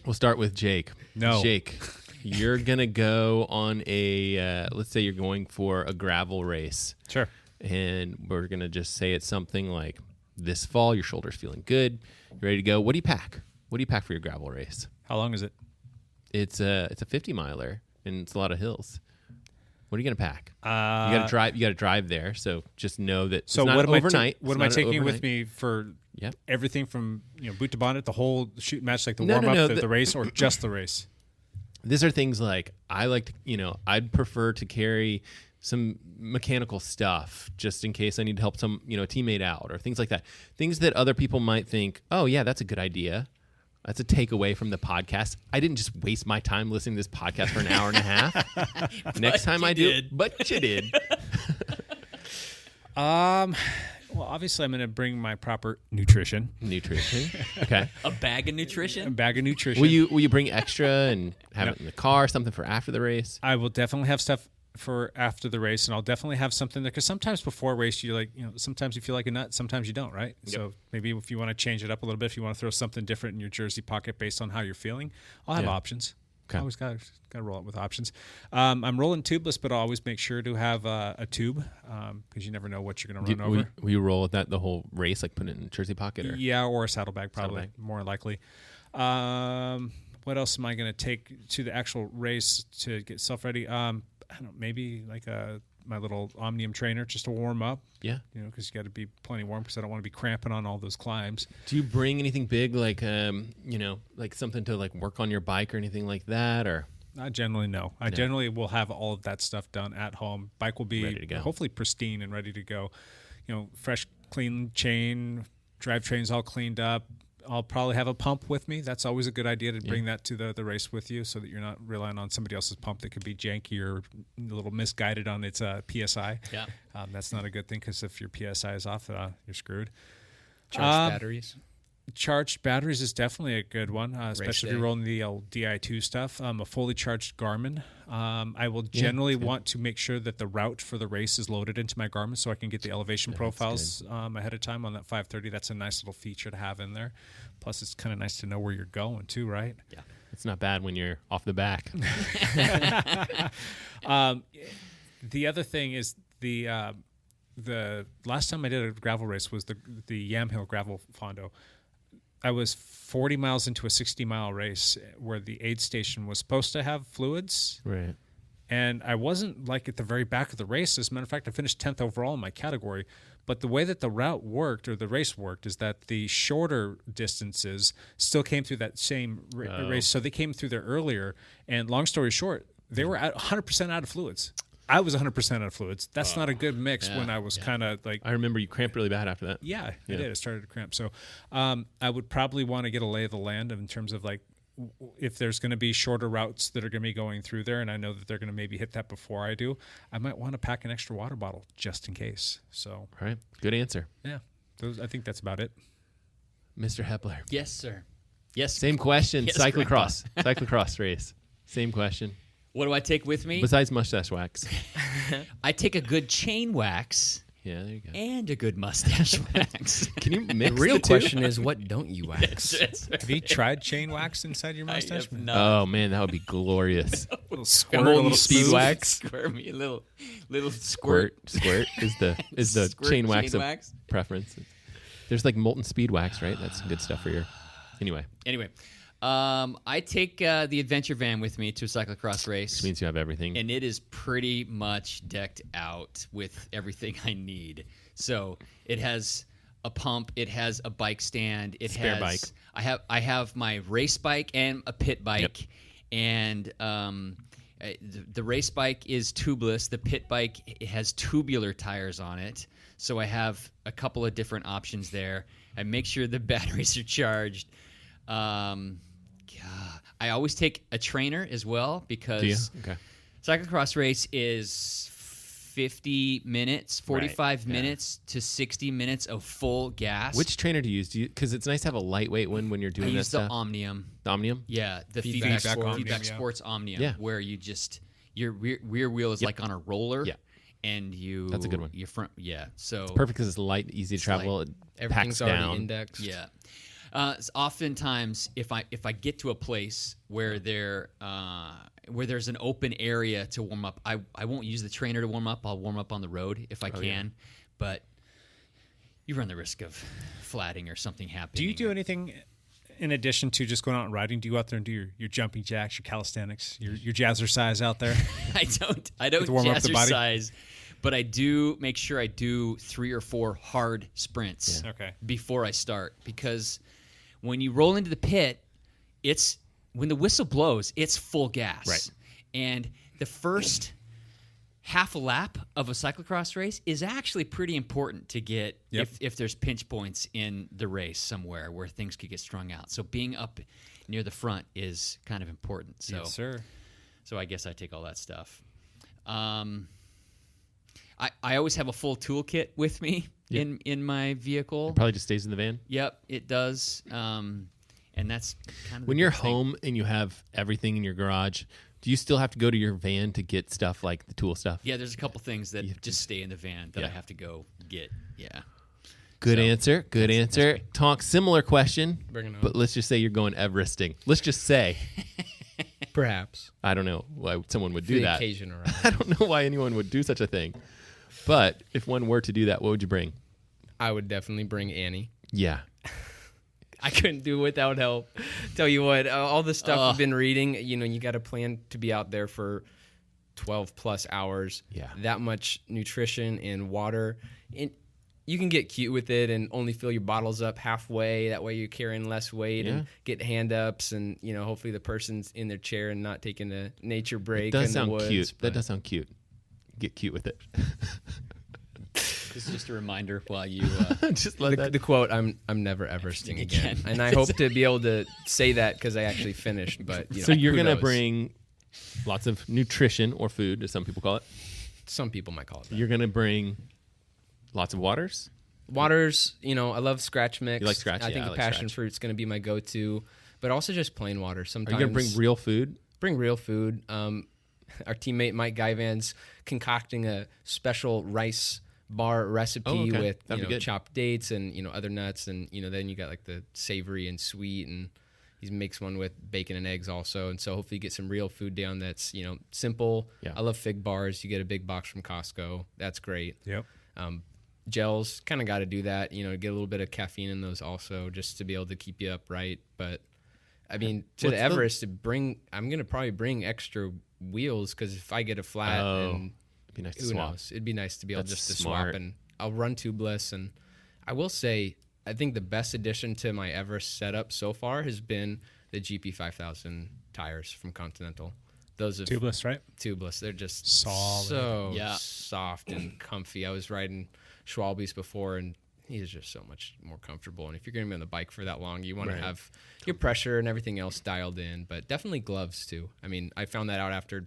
S9: We'll start with Jake.
S2: No.
S9: Jake, you're going to go on let's say you're going for a gravel race.
S2: Sure.
S9: And we're going to just say it's something like this fall, your shoulder's feeling good. You're ready to go. What do you pack? What do you pack for your gravel race?
S2: How long is it?
S9: It's a 50 miler and it's a lot of hills. What are you going to pack? You got to drive. You got to drive there. So just know that.
S2: So
S9: it's not
S2: what am
S9: overnight.
S2: What
S9: It's
S2: am I
S9: not
S2: taking
S9: overnight.
S2: with me for
S9: Yep.
S2: everything from boot to bonnet, the whole shoot match, like the
S9: No,
S2: warm up,
S9: no,
S2: the race, or just the race?
S9: These are things like I'd prefer to carry some mechanical stuff just in case I need to help some a teammate out or things like that. Things that other people might think, oh yeah, that's a good idea. That's a takeaway from the podcast. I didn't just waste my time listening to this podcast for an hour and a half. Next time I do, but you did.
S2: Well, obviously, I'm going to bring my proper nutrition.
S9: Okay.
S8: A bag of nutrition?
S2: A bag of nutrition.
S9: Will you bring extra and have it in the car, something for after the race?
S2: I will definitely have stuff for after the race, and I'll definitely have something there, because sometimes before a race you're like, sometimes you feel like a nut, sometimes you don't, right?
S9: Yep.
S2: So maybe if you want to change it up a little bit, if you want to throw something different in your jersey pocket based on how you're feeling, I'll have options.
S9: Okay.
S2: Always got to roll it with options. I'm rolling tubeless, but I'll always make sure to have a tube, because you never know what you're going to run over.
S9: Will you roll with that the whole race, like put it in a jersey pocket? Or?
S2: Yeah, or a saddlebag, probably
S9: Saddlebag.
S2: more likely. What else am I going to take to the actual race to get self ready? I don't know, maybe like my little Omnium trainer just to warm up.
S9: Yeah.
S2: Because you got to be plenty warm, because I don't want to be cramping on all those climbs.
S9: Do you bring anything big, like like something to like work on your bike or anything like that, or?
S2: I generally no. I generally will have all of that stuff done at home. Bike will be
S9: Ready to go.
S2: hopefully pristine and ready to go. Fresh, clean chain, drivetrain's all cleaned up. I'll probably have a pump with me. That's always a good idea to bring that to the race with you, so that you're not relying on somebody else's pump that could be janky or a little misguided on its PSI.
S8: Yeah.
S2: That's not a good thing, because if your PSI is off, you're screwed.
S10: Charged batteries.
S2: Charged batteries is definitely a good one, especially if you're
S10: day.
S2: rolling the Di2 stuff. A fully charged Garmin. I will generally want to make sure that the route for the race is loaded into my Garmin, so I can get the elevation profiles ahead of time on that 530. That's a nice little feature to have in there. Plus, it's kind of nice to know where you're going too, right?
S8: Yeah.
S9: It's not bad when you're off the back.
S2: The other thing is the last time I did a gravel race was the Yamhill Gravel Fondo. I was 40 miles into a 60-mile race where the aid station was supposed to have fluids.
S9: Right.
S2: And I wasn't like at the very back of the race. As a matter of fact, I finished 10th overall in my category. But the way that the route worked, or the race worked, is that the shorter distances still came through that same race. So they came through there earlier. And long story short, they were 100% out of fluids. I was 100% out of fluids. That's not a good mix when I was kind of like...
S9: I remember you cramped really bad after that.
S2: Yeah, I did. I started to cramp. So I would probably want to get a lay of the land in terms of like, if there's going to be shorter routes that are going to be going through there, and I know that they're going to maybe hit that before I do, I might want to pack an extra water bottle just in case. So,
S9: All right. Good answer.
S2: yeah, I think that's about it.
S9: Mr. Hepler.
S8: Yes, sir. Yes.
S9: Same question.
S8: Yes,
S9: Cyclocross. Cyclocross race. Same question.
S8: What do I take with me?
S9: Besides mustache wax.
S8: I take a good chain wax
S9: Yeah, there you go.
S8: and a good mustache wax.
S9: Can you mix
S10: The real
S9: the two?
S10: question is, what don't you wax?
S8: That's right.
S2: Have you tried chain wax inside your
S8: I
S2: mustache?
S8: have not.
S9: Oh, man, that would be glorious.
S2: A little squirt,
S10: Molten
S2: a little
S10: speed
S2: smooth.
S10: wax.
S8: Squirt me a little squirt.
S9: Squirt is the
S8: Squirt
S9: chain wax
S8: chain
S9: of
S8: wax.
S9: preference. There's like molten speed wax, right? That's some good stuff for your... Anyway,
S8: Anyway, I take the adventure van with me to a cyclocross race.
S9: which means you have everything.
S8: And it is pretty much decked out with everything I need. So it has a pump, it has a bike stand, it
S9: Spare
S8: has
S9: bike.
S8: I have my race bike and a pit bike, and the race bike is tubeless. The pit bike, it has tubular tires on it. So I have a couple of different options there. I make sure the batteries are charged. I always take a trainer as well,
S9: Do you?
S8: because
S9: Okay.
S8: cyclocross race is 50 minutes, 45
S9: yeah.
S8: minutes to 60 minutes of full gas.
S9: Which trainer do you use? Because it's nice to have a lightweight one when you're
S8: I
S9: doing that
S8: use the
S9: stuff.
S8: Omnium.
S9: The Omnium?
S8: Yeah, the
S10: Feedback
S8: Feedback
S10: Omnium,
S2: yeah.
S8: Sports Omnium,
S9: Yeah.
S8: where you just your rear wheel is like on a roller.
S9: Yeah.
S8: And you
S9: That's a good one.
S8: Your front, yeah. So
S9: Perfect because it's light, easy to travel. It
S10: Everything's
S9: packs
S10: already
S9: down.
S10: indexed.
S8: yeah. Oftentimes, if I get to a place where where there's an open area to warm up, I won't use the trainer to warm up. I'll warm up on the road if I can, but you run the risk of flatting or something happening.
S2: Do you do anything in addition to just going out and riding? Do you go out there and do your jumping jacks, your calisthenics, your jazzercise out there?
S8: I don't
S2: To warm up the body?
S8: jazzercise, but I do make sure I do 3 or 4 hard sprints
S2: Okay.
S8: before I start, because when you roll into the pit, when the whistle blows, it's full gas.
S9: Right.
S8: And the first half a lap of a cyclocross race is actually pretty important to get if there's pinch points in the race somewhere where things could get strung out. So being up near the front is kind of important. So,
S2: Yes, sir.
S8: So I guess I take all that stuff. I always have a full toolkit with me in my vehicle.
S9: It probably just stays in the van.
S8: Yep, it does. And that's kind of
S9: When
S8: the
S9: you're
S8: big thing.
S9: home and you have everything in your garage, Do you still have to go to your van to get stuff like the tool stuff?
S8: Yeah, there's a couple things that just stay in the van that I have to go get. Yeah.
S9: Good answer. Good answer. Tonk, similar question,
S10: Bring it on.
S9: but let's just say you're going Everesting. Let's just say.
S10: Perhaps.
S9: I don't know why someone would
S10: For
S9: do
S10: the
S9: that.
S10: occasion around.
S9: I don't know why anyone would do such a thing. But if one were to do that, what would you bring?
S10: I would definitely bring Annie.
S9: Yeah.
S10: I couldn't do it without help. Tell you what, all the stuff I've been reading, you got to plan to be out there for 12 plus hours.
S9: Yeah.
S10: That much nutrition and water. And you can get cute with it and only fill your bottles up halfway. That way you're carrying less weight and get hand ups. And, hopefully the person's in their chair and not taking a nature break.
S9: It does
S10: in
S9: sound
S10: the woods,
S9: cute.
S10: but-
S9: That does sound cute. Get cute with it.
S8: This is just a reminder while you.
S9: Just let
S10: The quote, I'm never Everesting again. And I hope to be able to say that because I actually finished. But
S9: So you're
S10: who
S9: going to
S10: knows?
S9: bring lots of nutrition or food, as some people call it.
S10: Some people might call it that.
S9: You're going to bring lots of waters.
S10: Waters, I love scratch mix.
S9: You like scratch?
S10: I
S9: Yeah,
S10: think
S9: I
S10: the
S9: like
S10: passion
S9: scratch.
S10: fruit's going to be my go-to, but also just plain water.
S9: Are
S10: Sometimes
S9: you going to bring real food?
S10: Bring real food. Our teammate Mike Guyvan's concocting a special rice bar recipe
S9: Oh, okay.
S10: with
S9: That'd be good.
S10: chopped dates and other nuts, and then you got like the savory and sweet, and he makes one with bacon and eggs also. And so hopefully you get some real food down that's simple.
S9: Yeah.
S10: I love fig bars. You get a big box from Costco. That's great.
S2: Yep.
S10: Gels, kind of got to do that, get a little bit of caffeine in those also just to be able to keep you upright. But I mean, to
S9: What's
S10: the Everest, I'm going to probably bring extra wheels because if I get a flat, and
S9: It'd be nice to
S10: who
S9: swap.
S10: knows? It'd be nice to be able
S9: That's
S10: just to
S9: smart.
S10: swap, and I'll run tubeless. And I will say, I think the best addition to my Everest setup so far has been the GP 5000 tires from Continental. Those are
S2: Tubeless, right?
S10: tubeless. They're just
S2: Solid.
S10: so soft and comfy. I was riding Schwalbe's before, and he's just so much more comfortable. And if you're going to be on the bike for that long, you want to have your pressure and everything else dialed in. But definitely gloves too. I mean, I found that out after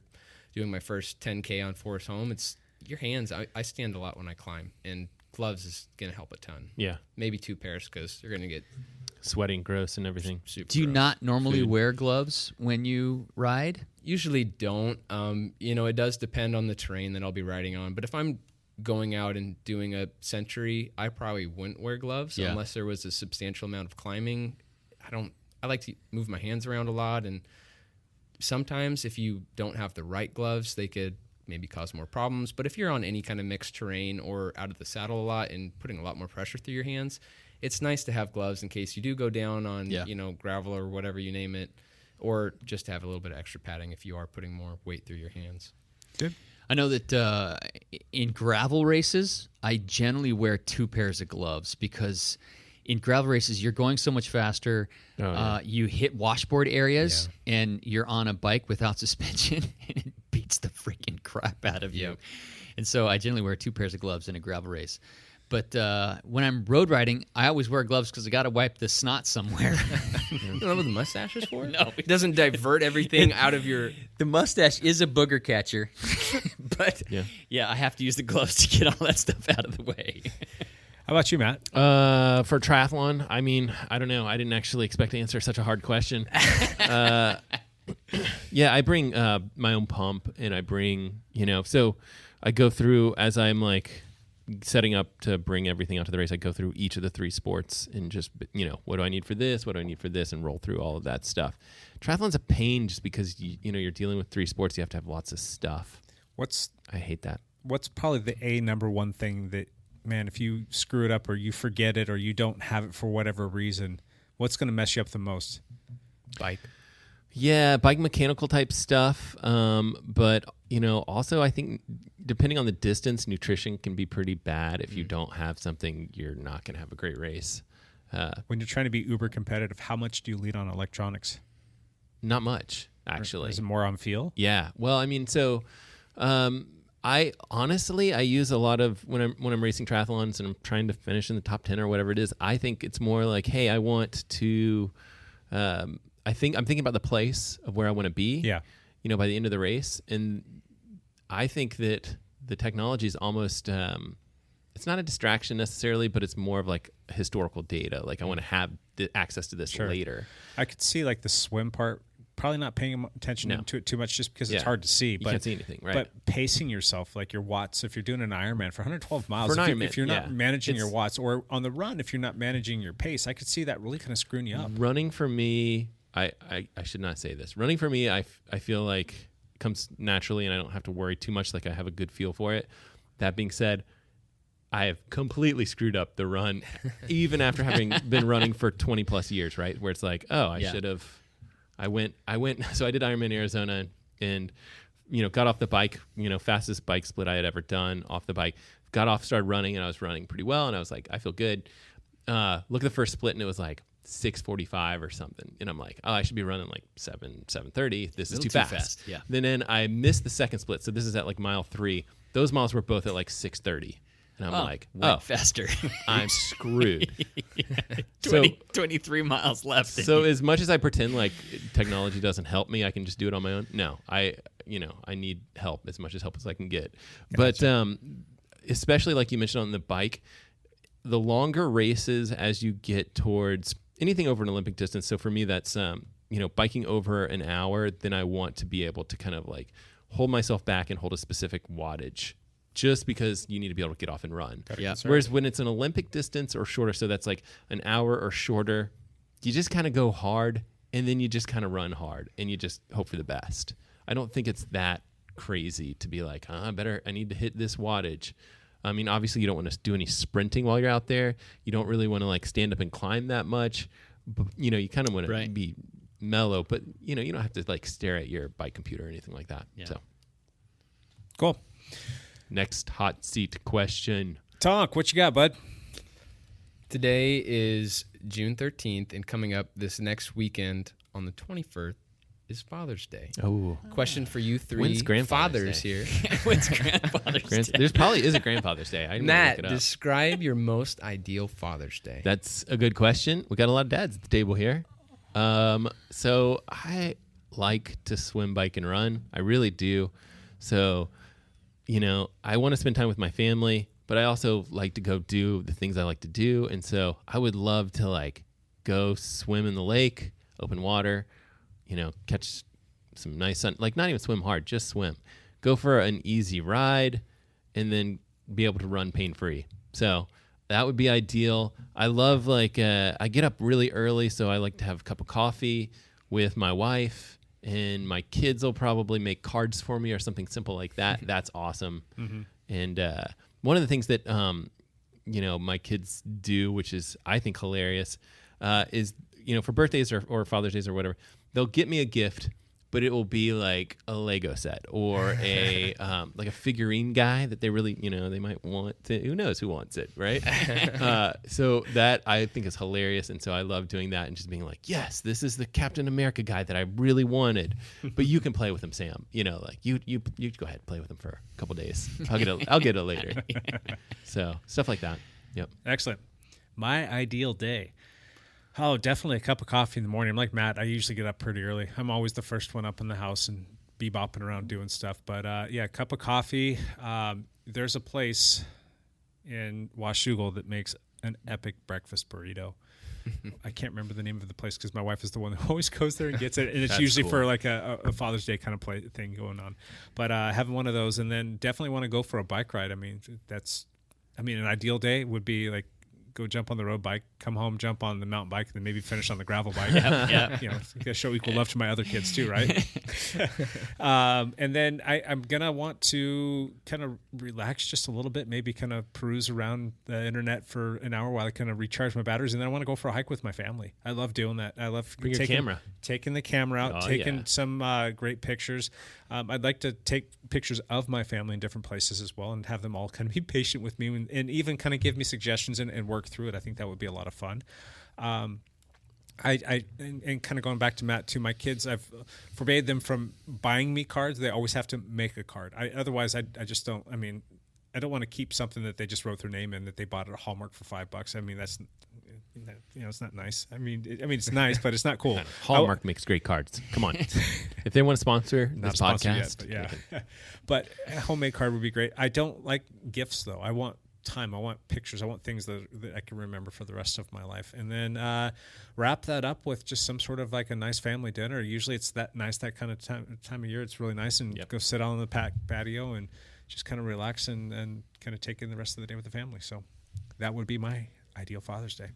S10: doing my first 10K on Forest Home. It's your hands. I stand a lot when I climb, and gloves is going to help a ton.
S9: Yeah.
S10: Maybe 2 pairs because you're going to get
S9: Sweating gross and everything.
S10: super.
S8: Do you
S10: gross.
S8: not normally wear gloves when you ride?
S10: Usually don't. It does depend on the terrain that I'll be riding on. But if I'm going out and doing a century, I probably wouldn't wear gloves unless there was a substantial amount of climbing. I like to move my hands around a lot, and sometimes if you don't have the right gloves, they could maybe cause more problems. But if you're on any kind of mixed terrain or out of the saddle a lot and putting a lot more pressure through your hands, it's nice to have gloves in case you do go down on gravel or whatever you name it, or just to have a little bit of extra padding if you are putting more weight through your hands.
S2: Good.
S8: I know that in gravel races, I generally wear 2 pairs of gloves because in gravel races, you're going so much faster. You hit washboard areas, and you're on a bike without suspension, and it beats the freaking crap out of you. And so I generally wear 2 pairs of gloves in a gravel race. But when I'm road riding, I always wear gloves because I got to wipe the snot somewhere.
S10: You don't know what the mustache is for?
S8: No.
S10: It doesn't divert everything out of your...
S8: The mustache is a booger catcher, but I have to use the gloves to get all that stuff out of the way.
S2: How about you, Matt?
S9: For triathlon, I mean, I don't know. I didn't actually expect to answer such a hard question. I bring my own pump, and I bring, so I go through as I'm like setting up to bring everything out to the race. I go through each of the 3 sports and just, what do I need for this? What do I need for this? And roll through all of that stuff. Triathlon's a pain just because, you're dealing with 3 sports. You have to have lots of stuff. I hate that.
S2: What's probably the number one thing that, man, if you screw it up or you forget it or you don't have it for whatever reason, what's going to mess you up the most?
S10: Bike.
S9: Yeah, bike mechanical type stuff. But, also I think depending on the distance, nutrition can be pretty bad. If you don't have something, you're not going to have a great race.
S2: When you're trying to be uber competitive, how much do you lean on electronics?
S9: Not much, actually.
S2: Is it more on feel?
S9: Yeah. Well, I mean, so I honestly use a lot of when I'm racing triathlons and I'm trying to finish in the top 10 or whatever it is. I think it's more like, hey, I want to. I'm thinking about the place of where I want to be.
S2: Yeah.
S9: By the end of the race, and I think that the technology is almost. It's not a distraction necessarily, but it's more of like historical data. Like I want to have the access to this later.
S2: I could see like the swim part probably not paying attention to it too much just because it's
S9: Yeah.
S2: hard to see.
S9: You
S2: But
S9: can't see anything, right.
S2: But pacing yourself, like your watts, if you're doing an Ironman for 112 miles,
S9: For an Ironman,
S2: if you're not
S9: yeah.
S2: managing your
S9: It's-
S2: watts, or on the run, if you're not managing your pace, I could see that really kind of screwing you up.
S9: Running for me, I should not say this. Running for me, I feel like it comes naturally, and I don't have to worry too much. Like I have a good feel for it. That being said, I have completely screwed up the run, even after having been running for 20 plus years, right? Where it's like, oh, I should have. I went. So I did Ironman Arizona, and got off the bike. Fastest bike split I had ever done off the bike. Got off, started running, and I was running pretty well, and I was like, I feel good. Look at the first split, and it was like 6:45 or something, and I'm like, oh, I should be running like 7:30. This is too fast.
S8: Yeah.
S9: Then I missed the second split, so this is at like mile 3. Those miles were both at like 6:30. And I'm like,
S8: went faster.
S9: I'm screwed.
S8: 23 miles left.
S9: So as much as I pretend like technology doesn't help me, I can just do it on my own. No, I need help, as much help as I can get. But especially like you mentioned on the bike, the longer races as you get towards anything over an Olympic distance. So for me, that's biking over an hour. Then I want to be able to kind of like hold myself back and hold a specific wattage, just because you need to be able to get off and run.
S8: Yeah.
S9: Whereas when it's an Olympic distance or shorter, so that's like an hour or shorter, you just kind of go hard, and then you just kind of run hard, and you just hope for the best. I don't think it's that crazy to be like, I need to hit this wattage. I mean, obviously you don't want to do any sprinting while you're out there. You don't really want to like stand up and climb that much. But, you kind of want to be mellow, but you don't have to like stare at your bike computer or anything like that.
S8: Yeah.
S9: So
S2: Cool.
S9: Next hot seat question.
S2: Tonk, what you got, bud?
S10: Today is June 13th, and coming up this next weekend on the 21st is Father's Day.
S9: Oh.
S10: Question for you three
S9: When's Grandfather's
S10: fathers
S9: Day?
S10: here.
S8: When's Grandfather's Day?
S9: There's probably is a Grandfather's Day. I didn't
S10: Matt,
S9: look it up.
S10: describe your most ideal Father's Day.
S9: That's a good question. We got a lot of dads at the table here. So I like to swim, bike, and run. I really do. So, I want to spend time with my family, but I also like to go do the things I like to do. And so I would love to like go swim in the lake, open water, catch some nice sun, like not even swim hard, just swim. Go for an easy ride, and then be able to run pain-free. So that would be ideal. I love I get up really early, so I like to have a cup of coffee with my wife, and my kids will probably make cards for me or something simple like that. That's awesome. Mm-hmm. And one of the things that my kids do, which is I think hilarious, is for birthdays or Father's Days or whatever, they'll get me a gift, but it will be like a Lego set or a like a figurine guy that they really they might want to. Who knows who wants it, right? So that I think is hilarious, and so I love doing that and just being like, yes, this is the Captain America guy that I really wanted, but you can play with him, Sam. Like you go ahead and play with him for a couple days. I'll get it later. So stuff like that. Yep.
S2: Excellent. My ideal day. Oh, definitely a cup of coffee in the morning. I'm like Matt. I usually get up pretty early. I'm always the first one up in the house and bebopping around doing stuff. But a cup of coffee. There's a place in Washougal that makes an epic breakfast burrito. I can't remember the name of the place because my wife is the one that always goes there and gets it. And it's usually
S9: cool.
S2: for like a Father's Day kind of thing going on. But having one of those, and then definitely want to go for a bike ride. I mean, an ideal day would be like, go jump on the road bike, come home, jump on the mountain bike, and then maybe finish on the gravel bike. Gotta show equal love to my other kids too, right? And then I'm gonna want to kind of relax just a little bit, maybe kind of peruse around the internet for an hour while I kind of recharge my batteries, and then I want to go for a hike with my family. I love doing that. I love
S9: Bring your camera.
S2: Taking the camera out, taking some great pictures. I'd like to take pictures of my family in different places as well, and have them all kind of be patient with me and even kind of give me suggestions and work through it. I think that would be a lot of fun. And kind of going back to Matt too, my kids, I've forbade them from buying me cards. They always have to make a card. Otherwise I just don't. I mean, I don't want to keep something that they just wrote their name in that they bought at a Hallmark for $5. I mean, that's it's not nice. I mean, it's nice, but it's not cool.
S9: Hallmark makes great cards. Come on, if they want to sponsor this podcast,
S2: yet, but yeah. But a homemade card would be great. I don't like gifts though. I want time. I want pictures. I want things that I can remember for the rest of my life. And then wrap that up with just some sort of like a nice family dinner. Usually it's that kind of time of year. It's really nice, and go sit out on the patio and just kind of relax and kind of take in the rest of the day with the family. So that would be my ideal Father's Day.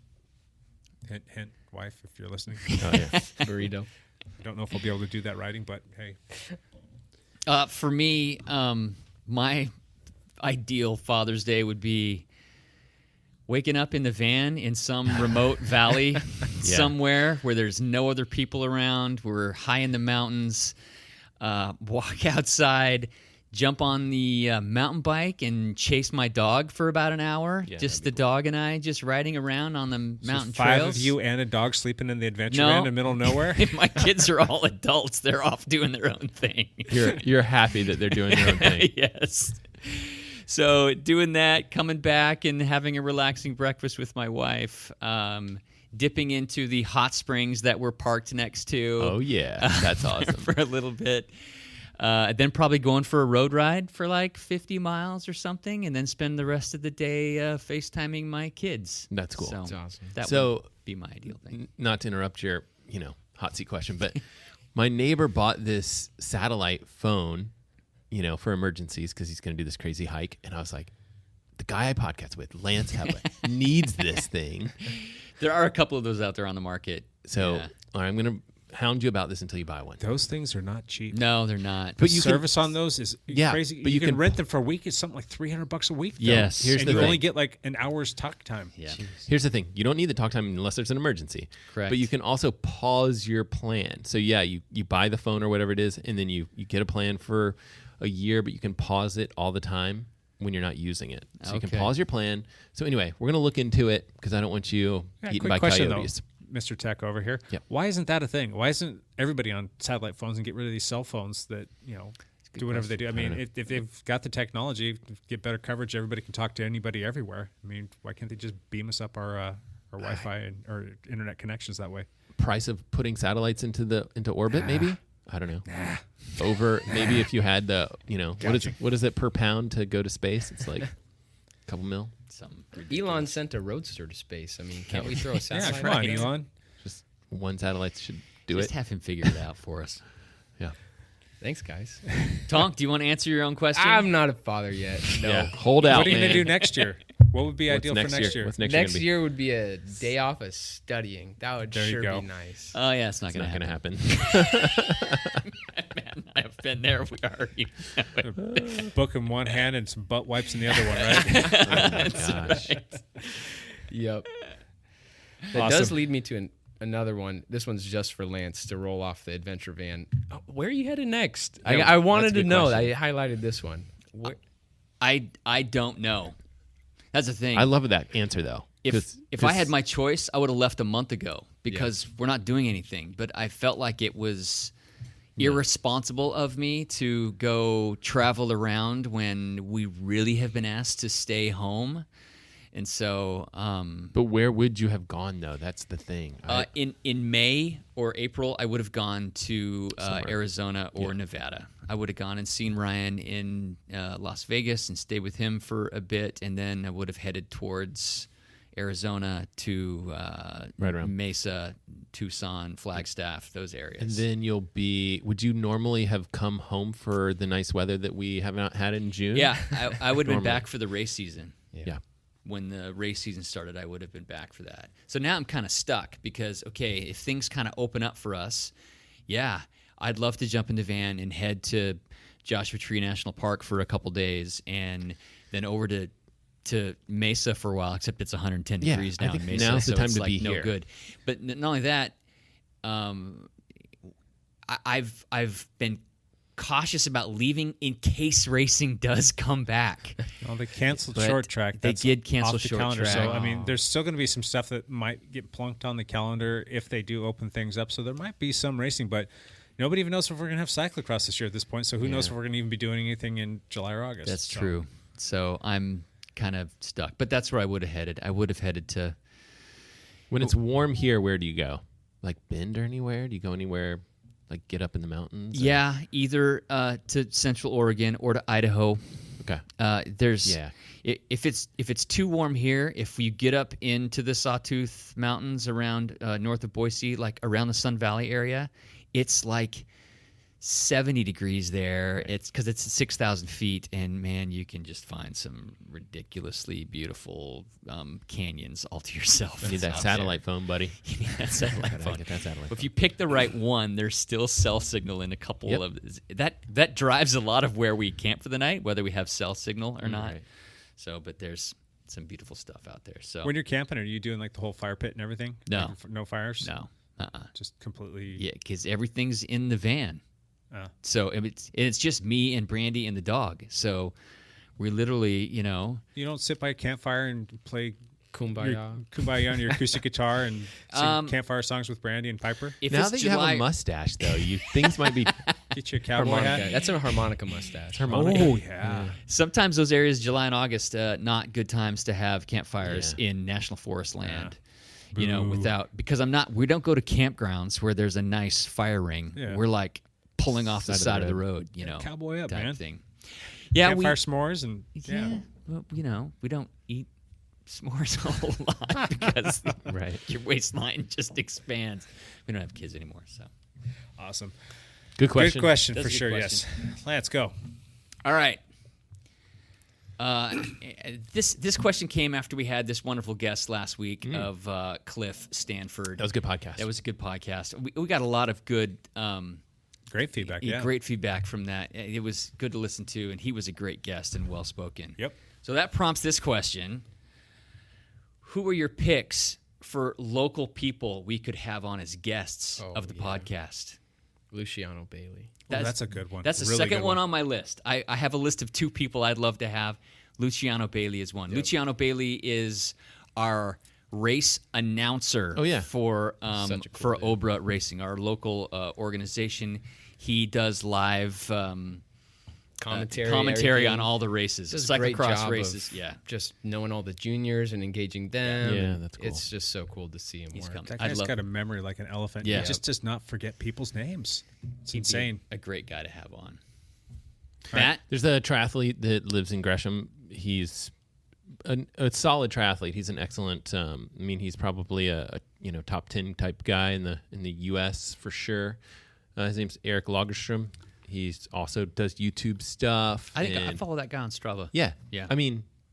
S2: Hint, hint, wife, if you're listening.
S10: Oh, yeah. Burrito.
S2: I don't know if I'll be able to do that writing, but hey.
S8: For me, my ideal Father's Day would be waking up in the van in some remote valley somewhere where there's no other people around. We're high in the mountains. Walk outside, jump on the mountain bike and chase my dog for about an hour.
S9: Yeah,
S8: just the dog and I just riding around on the mountain
S2: five
S8: trails.
S2: of you and a dog sleeping in the adventure van in the middle of nowhere?
S8: My kids are all adults. They're off doing their own thing.
S9: You're happy that they're doing their own thing.
S8: Yes. So doing that, coming back and having a relaxing breakfast with my wife, dipping into the hot springs that we're parked next to.
S9: Oh, yeah. That's awesome.
S8: For a little bit. Then probably going for a road ride for like 50 miles or something, and then spend the rest of the day FaceTiming my kids.
S9: That's cool.
S8: So
S10: That's awesome.
S8: That would be my ideal thing.
S9: Not to interrupt your, hot seat question, but my neighbor bought this satellite phone, for emergencies because he's going to do this crazy hike. And I was like, the guy I podcast with, Lance Hepler, needs this thing.
S8: There are a couple of those out there on the market.
S9: So all right, I'm going to hound you about this until you buy one.
S2: Those things are not cheap.
S8: No, they're not.
S2: But service on those is crazy.
S9: But
S2: you can rent them for a week. It's something like $300 a week. Though.
S8: Yes.
S2: And you only get like an hour's talk time.
S8: Yeah.
S9: Here's the thing. You don't need the talk time unless there's an emergency.
S8: Correct.
S9: But you can also pause your plan. So you buy the phone or whatever it is, and then you get a plan for a year, but you can pause it all the time when you're not using it. So you can pause your plan. So anyway, we're going to look into it because I don't want you eaten by coyotes.
S2: Though, Mr. Tech over here.
S9: Yep.
S2: Why isn't that a thing? Why isn't everybody on satellite phones and get rid of these cell phones that, do whatever they do? I mean, if they've got the technology, get better coverage, everybody can talk to anybody everywhere. I mean, why can't they just beam us up our Wi-Fi and or internet connections that way?
S9: Price of putting satellites into orbit, maybe? I don't know. Over maybe if you had the, what is it per pound to go to space? It's like a couple mil.
S10: Elon sent a roadster to space. I mean, can't we throw a satellite?
S2: Yeah, come on, Elon.
S9: Just one satellite should do
S8: Just
S9: it.
S8: have him figure it out for us.
S9: Yeah.
S10: Thanks, guys.
S8: Tonk, do you want to answer your own question?
S10: I'm not a father yet. No.
S9: Yeah. Hold out.
S2: What are you
S9: man.
S2: going to do next year? What would be ideal for next year?
S9: What's next
S10: Next
S9: year?
S10: year would be a day off of studying. That would sure be nice.
S8: Oh, yeah, it's not
S9: It's
S8: going
S9: not
S8: to
S9: going
S8: happen.
S9: to happen.
S8: Man, I've been there. We already know it.
S2: Book in one hand and some butt wipes in the other one, right?
S8: That's
S9: gosh.
S8: right.
S10: Yep. That does lead me to another one. This one's just for Lance to roll off the adventure van. Oh, where are you headed next? I wanted to know. I highlighted this one.
S8: I don't know. That's the thing.
S9: I love that answer, though.
S8: If I had my choice, I would have left a month ago because we're not doing anything. But I felt like it was irresponsible of me to go travel around when we really have been asked to stay home. And so,
S9: but where would you have gone though? That's the thing.
S8: In May or April, I would have gone to Arizona or Nevada. I would have gone and seen Ryan in Las Vegas and stayed with him for a bit, and then I would have headed towards Arizona to
S9: right around
S8: Mesa, Tucson, Flagstaff, those areas.
S9: And then would you normally have come home for the nice weather that we have not had in June?
S8: Yeah, I would have been back for the race season.
S9: Yeah.
S8: When the race season started, I would have been back for that. So now I'm kind of stuck because, if things kind of open up for us, I'd love to jump in the van and head to Joshua Tree National Park for a couple days and then over to Mesa for a while, except it's 110 degrees now in Mesa.
S9: Now's the time
S8: it's
S9: to
S8: like
S9: be
S8: no
S9: here.
S8: good. But not only that, I've been cautious about leaving in case racing does come back.
S2: Well, they canceled
S8: But
S2: short track.
S8: they
S2: That's
S8: did cancel
S2: off the
S8: short
S2: calendar.
S8: track.
S2: So I mean, there's still going to be some stuff that might get plunked on the calendar if they do open things up. So there might be some racing, but nobody even knows if we're going to have cyclocross this year at this point. So who knows if we're going to even be doing anything in July or August.
S8: That's true. So I'm kind of stuck. But that's where I would have headed. I would have headed to...
S9: When it's warm here, where do you go? Like Bend or anywhere? Do you go anywhere, like get up in the mountains?
S8: Yeah, either to Central Oregon or to Idaho.
S9: Okay.
S8: There's
S9: Yeah.
S8: if it's too warm here, if you get up into the Sawtooth Mountains around north of Boise, like around the Sun Valley area, it's like 70 degrees there. It's because it's 6,000 feet, and man, you can just find some ridiculously beautiful canyons all to yourself.
S9: You need that satellite phone, buddy.
S8: You need that satellite phone.
S9: Get that satellite
S8: But if you pick the right one, there's still cell signal in a couple of that drives a lot of where we camp for the night, whether we have cell signal or not.
S9: Right.
S8: So, but there's some beautiful stuff out there. So
S2: When you're camping, are you doing like the whole fire pit and everything?
S8: No.
S2: Like, no fires?
S8: no,
S2: Just completely.
S8: yeah, because everything's in the van. So it's just me and Brandy and the dog. So we literally,
S2: You don't sit by a campfire and play
S10: Kumbaya.
S2: Kumbaya on your acoustic guitar and sing campfire songs with Brandy and Piper?
S8: if
S9: Now
S8: it's
S9: that you
S8: July,
S9: have a mustache, though, things might be
S2: Get you a cowboy
S10: Harmonica.
S2: hat?
S10: That's a harmonica mustache.
S9: harmonic.
S2: Oh, yeah.
S8: sometimes those areas, July and August, not good times to have campfires in national forest land. Because we don't go to campgrounds where there's a nice fire ring.
S2: Yeah.
S8: We're like pulling off the side of the road,
S2: Cowboy up,
S8: type
S2: man.
S8: thing. Yeah,
S2: Campfire s'mores and
S8: well, we don't eat s'mores a whole lot because
S9: Right.
S8: your waistline just expands. We don't have kids anymore, so.
S2: Awesome.
S9: Good question.
S2: Good question
S8: That's
S2: for
S8: a good
S2: sure,
S8: question.
S2: yes. Let's go.
S8: All right. This question came after we had this wonderful guest last week of Cliff Stanford.
S9: That was a good podcast.
S8: That was a good podcast. We got a lot of good,
S2: Great feedback, yeah.
S8: great feedback from that. It was good to listen to, and he was a great guest and well spoken.
S2: Yep.
S8: So that prompts this question: who are your picks for local people we could have on as guests of the podcast?
S10: Luciano Bailey.
S2: That's a good one.
S8: That's the
S2: Really
S8: second
S2: good
S8: one on my list. I have a list of 2 people I'd love to have. Luciano Bailey is one. Luciano Bailey is our race announcer for
S10: Such a cool
S8: for
S10: dude.
S8: Obra Racing, our local organization. He does live
S10: Commentary
S8: on
S10: everything.
S8: all the races,
S10: Does a great
S8: cyclocross
S10: job
S8: races.
S10: of
S8: Yeah,
S10: just knowing all the juniors and engaging them.
S9: Yeah,
S10: and
S9: that's cool.
S10: It's just so cool to see him work.
S8: coming.
S2: That
S8: I'd
S2: guy's
S8: love
S2: got a memory like an elephant.
S8: Yeah.
S2: He just does not forget people's names. It's
S8: He'd be
S2: insane.
S8: a great guy to have on. Matt,
S9: There's a triathlete that lives in Gresham. He's a solid triathlete. He's an excellent. He's probably a top 10 type guy in the U.S. for sure. His name's Eric Lagerstrom. He's also does YouTube stuff.
S8: I think I follow that guy on Strava.
S9: Yeah,
S8: Yeah.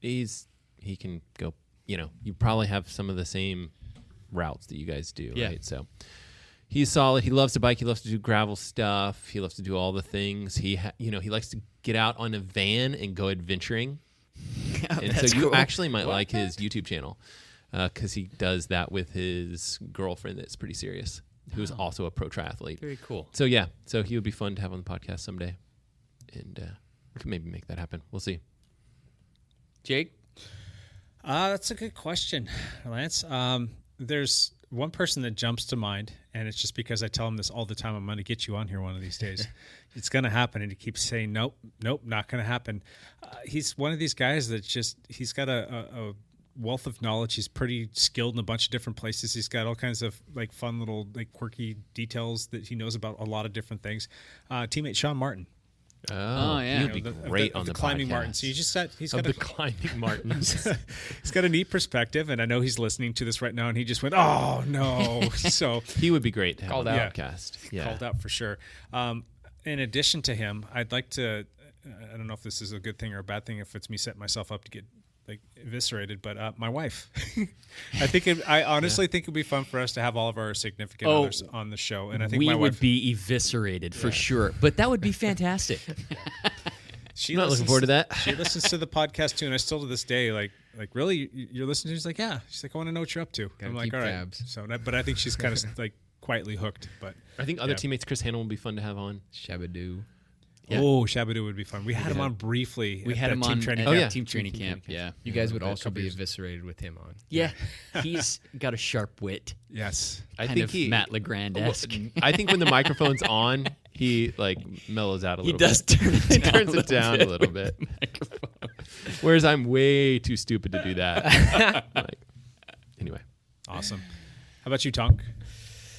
S9: He can go. You probably have some of the same routes that you guys do,
S8: Yeah.
S9: right? So he's solid. He loves to bike. He loves to do gravel stuff. He loves to do all the things. He likes to get out on a van and go adventuring. And so
S8: That's
S9: you
S8: cool.
S9: actually might like his YouTube channel because he does that with his girlfriend that's pretty serious, who's also a pro triathlete.
S8: Very cool.
S9: So so he would be fun to have on the podcast someday, and we can maybe make that happen. We'll see.
S8: Jake?
S2: That's a good question, Lance. There's one person that jumps to mind, and it's just because I tell him this all the time. I'm going to get you on here one of these days. It's going to happen, and he keeps saying, nope, not going to happen. He's one of these guys that he's got a wealth of knowledge. He's pretty skilled in a bunch of different places. He's got all kinds of like fun little like quirky details that he knows about a lot of different things. Teammate Sean Martin.
S8: Oh, yeah.
S9: He would be great on
S2: the
S9: the
S2: climbing
S9: podcast.
S2: Martin. So he's got
S9: the climbing Martins.
S2: he's got a neat perspective, and I know he's listening to this right now, and he just went, "Oh no!" So
S9: He would be great to have
S10: Called
S9: on the
S10: out.
S9: podcast. Yeah.
S2: called out for sure. In addition to him, I'd like to. I don't know if this is a good thing or a bad thing. If it's me setting myself up to get like eviscerated, but my wife. I honestly think it'd be fun for us to have all of our significant others on the show, and I think
S8: we
S2: my
S8: would
S2: wife
S8: be eviscerated for sure, but that would be fantastic.
S2: She
S9: I'm not looking forward to that.
S2: She listens to the podcast too, and I still to this day like really you're listening. She's like, yeah. She's like, I want to know what you're up to.
S10: Gotta
S2: I'm like,
S10: keep
S2: all right.
S10: tabs.
S2: So, but I think she's kind of like quietly hooked. But
S9: I think other
S2: Yeah.
S9: teammates, Chris Hannah, would be fun to have on.
S10: Shabadoo.
S8: Yeah.
S2: oh, Shabadoo would be fun. We had him on briefly.
S8: We
S2: at
S8: had
S2: that
S8: him
S2: team
S8: on
S2: training
S8: at
S2: camp.
S9: yeah.
S8: team training camp. Yeah,
S10: You guys would
S2: that
S10: also
S2: couple
S10: be
S2: years.
S10: eviscerated with him on.
S8: yeah. He's got a sharp wit,
S2: Yes.
S9: I
S8: kind
S9: think
S8: of
S9: he.
S8: Matt Legrand-esque.
S9: I think when the microphone's on, he like mellows out a
S8: He
S9: little.
S8: does
S9: bit.
S8: turn it
S9: He
S8: down.
S9: turns it down a little bit. Whereas I'm way too stupid to do that. Like, anyway,
S2: Awesome. How about you, Tonk?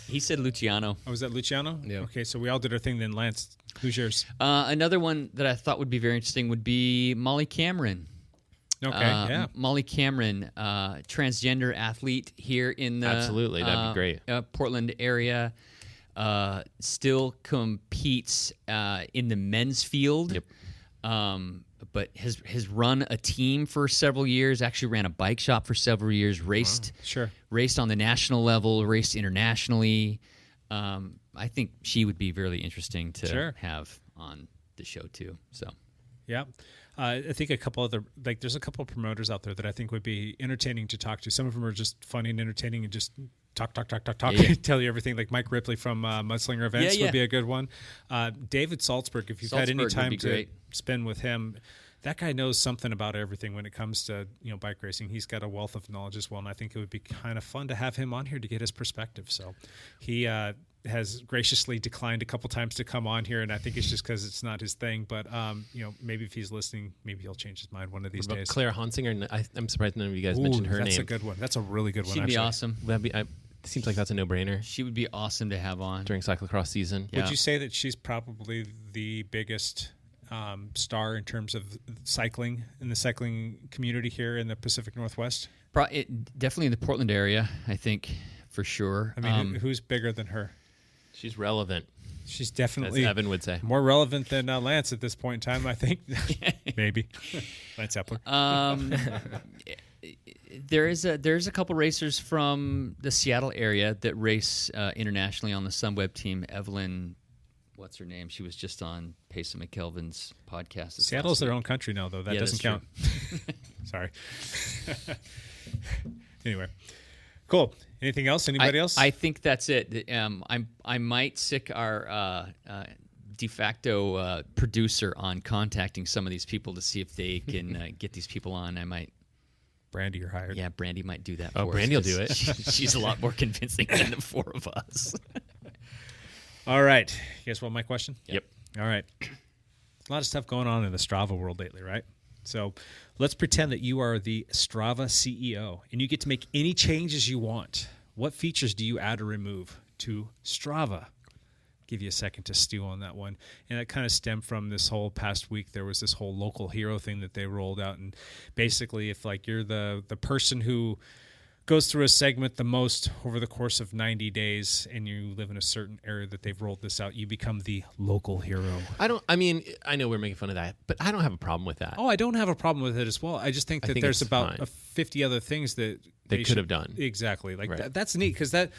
S8: He said Luciano.
S2: Oh, was that Luciano?
S10: Yeah.
S2: Okay, so we all did our thing then. Lance, who's yours?
S8: Another one that I thought would be very interesting would be Molly Cameron.
S2: Okay, yeah.
S8: Molly Cameron, transgender athlete here in the
S9: Absolutely, that'd be great.
S8: Portland area. Still competes in the men's field.
S9: Yep.
S8: But has run a team for several years. Actually, ran a bike shop for several years. Raced on the national level. Raced internationally. I think she would be really interesting to have on the show too. So,
S2: yeah. I think a couple other, like, there's a couple of promoters out there that I think would be entertaining to talk to. Some of them are just funny and entertaining and just talk, tell you everything. Like Mike Ripley from Mudslinger Events would be a good one. David Salzberg, if you've had any time to spend with him, that guy knows something about everything when it comes to bike racing. He's got a wealth of knowledge as well, and I think it would be kind of fun to have him on here to get his perspective. So he has graciously declined a couple times to come on here, and I think it's just because it's not his thing. But maybe if he's listening, maybe he'll change his mind one of these days.
S9: Claire Honsinger, I'm surprised none of you guys mentioned her name.
S2: That's a good one. That's a really good one.
S8: She'd be awesome.
S9: It seems like that's a no-brainer.
S8: She would be awesome to have on
S9: during cyclocross season.
S2: Would you say that she's probably the biggest star in terms of cycling in the cycling community here in the Pacific Northwest?
S8: Definitely in the Portland area, I think, for sure.
S2: I mean, who's bigger than her?
S9: She's relevant.
S2: She's definitely,
S9: as Evan would say,
S2: more relevant than Lance at this point in time, I think. Maybe. Lance Epler.
S8: There's a couple racers from the Seattle area that race internationally on the Sunweb team. Evelyn, what's her name? She was just on Pace and McKelvin's podcast.
S2: Seattle's their own country now, though. That doesn't count. Sorry. Anyway, cool. Anything else? Anybody else?
S8: I think that's it. I might sick our de facto producer on contacting some of these people to see if they can get these people on. I might.
S2: Brandy, you're hired.
S8: Yeah, Brandy might do that.
S9: Oh,
S8: for
S9: Brandy
S8: us,
S9: will do it.
S8: She's a lot more convincing than the four of us.
S2: All right. You guys want my question?
S9: Yep.
S2: All right. A lot of stuff going on in the Strava world lately, right? So let's pretend that you are the Strava CEO and you get to make any changes you want. What features do you add or remove to Strava? Give you a second to stew on that one. And that kind of stemmed from this whole past week. There was this whole local hero thing that they rolled out. And basically, if like you're the person who goes through a segment the most over the course of 90 days and you live in a certain area that they've rolled this out, you become the local hero.
S9: I know we're making fun of that, but I don't have a problem with that.
S2: Oh, I don't have a problem with it as well. I just think that there's about 50 other things that
S9: they could have done.
S2: Exactly. Like that's neat because that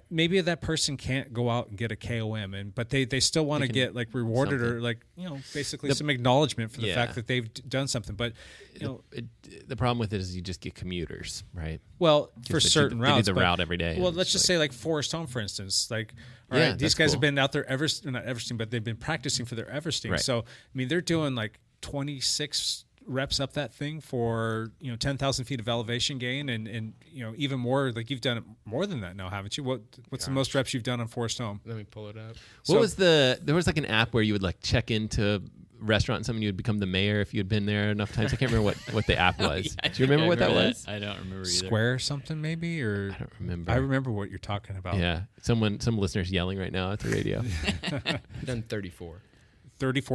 S2: maybe that person can't go out and get a KOM, but they still want to get like rewarded something. Or like basically some acknowledgement for the fact that they've done something. But
S9: the problem with it is you just get commuters, right?
S2: Well, for certain routes,
S9: they do the route every day.
S2: Well, let's just say like Forest Home, for instance. Like, all right, these guys have been out there not Everesting, but they've been practicing for their Everesting. Right. So I mean, they're doing like 26 reps up that thing for 10,000 feet of elevation gain and even more. Like you've done it more than that now, haven't you? What's the most reps you've done on Forest Home?
S10: Let me pull it up.
S9: There was like an app where you would like check into restaurant and something, you would become the mayor if you had been there enough times. I can't remember what the app was. Do you remember what that was?
S8: I don't remember either.
S2: Square something maybe, or
S9: I don't remember.
S2: I remember what you're talking about.
S9: Yeah, some listeners yelling right now at the radio.
S10: I've done 34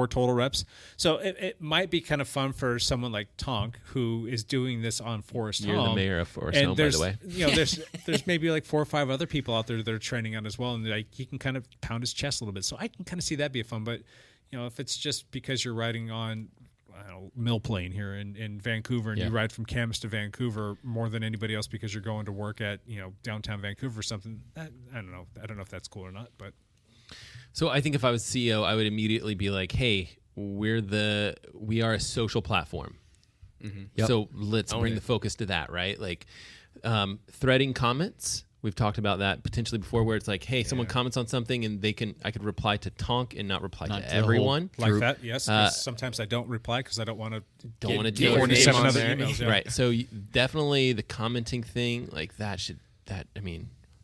S2: total reps. So it might be kind of fun for someone like Tonk, who is doing this on Forest Home.
S9: You're the mayor of Forest Home, by the way.
S2: There's maybe like 4 or 5 other people out there that are training on as well, and like he can kind of pound his chest a little bit. So I can kind of see that be fun. But if it's just because you're riding on Mill Plain here in Vancouver, and you ride from Camas to Vancouver more than anybody else because you're going to work at downtown Vancouver or something. I don't know. I don't know if that's cool or not, but.
S9: So I think if I was CEO, I would immediately be like, "Hey, we are a social platform. Mm-hmm. Yep. So let's bring the focus to that, right? Like threading comments. We've talked about that potentially before, where it's like, hey, someone comments on something and I could reply to Tonk and not reply to everyone.
S2: Like that, yes. Sometimes I don't reply because I don't want to
S9: get
S2: 47 other emails. Yeah.
S9: Right. So definitely the commenting thing, like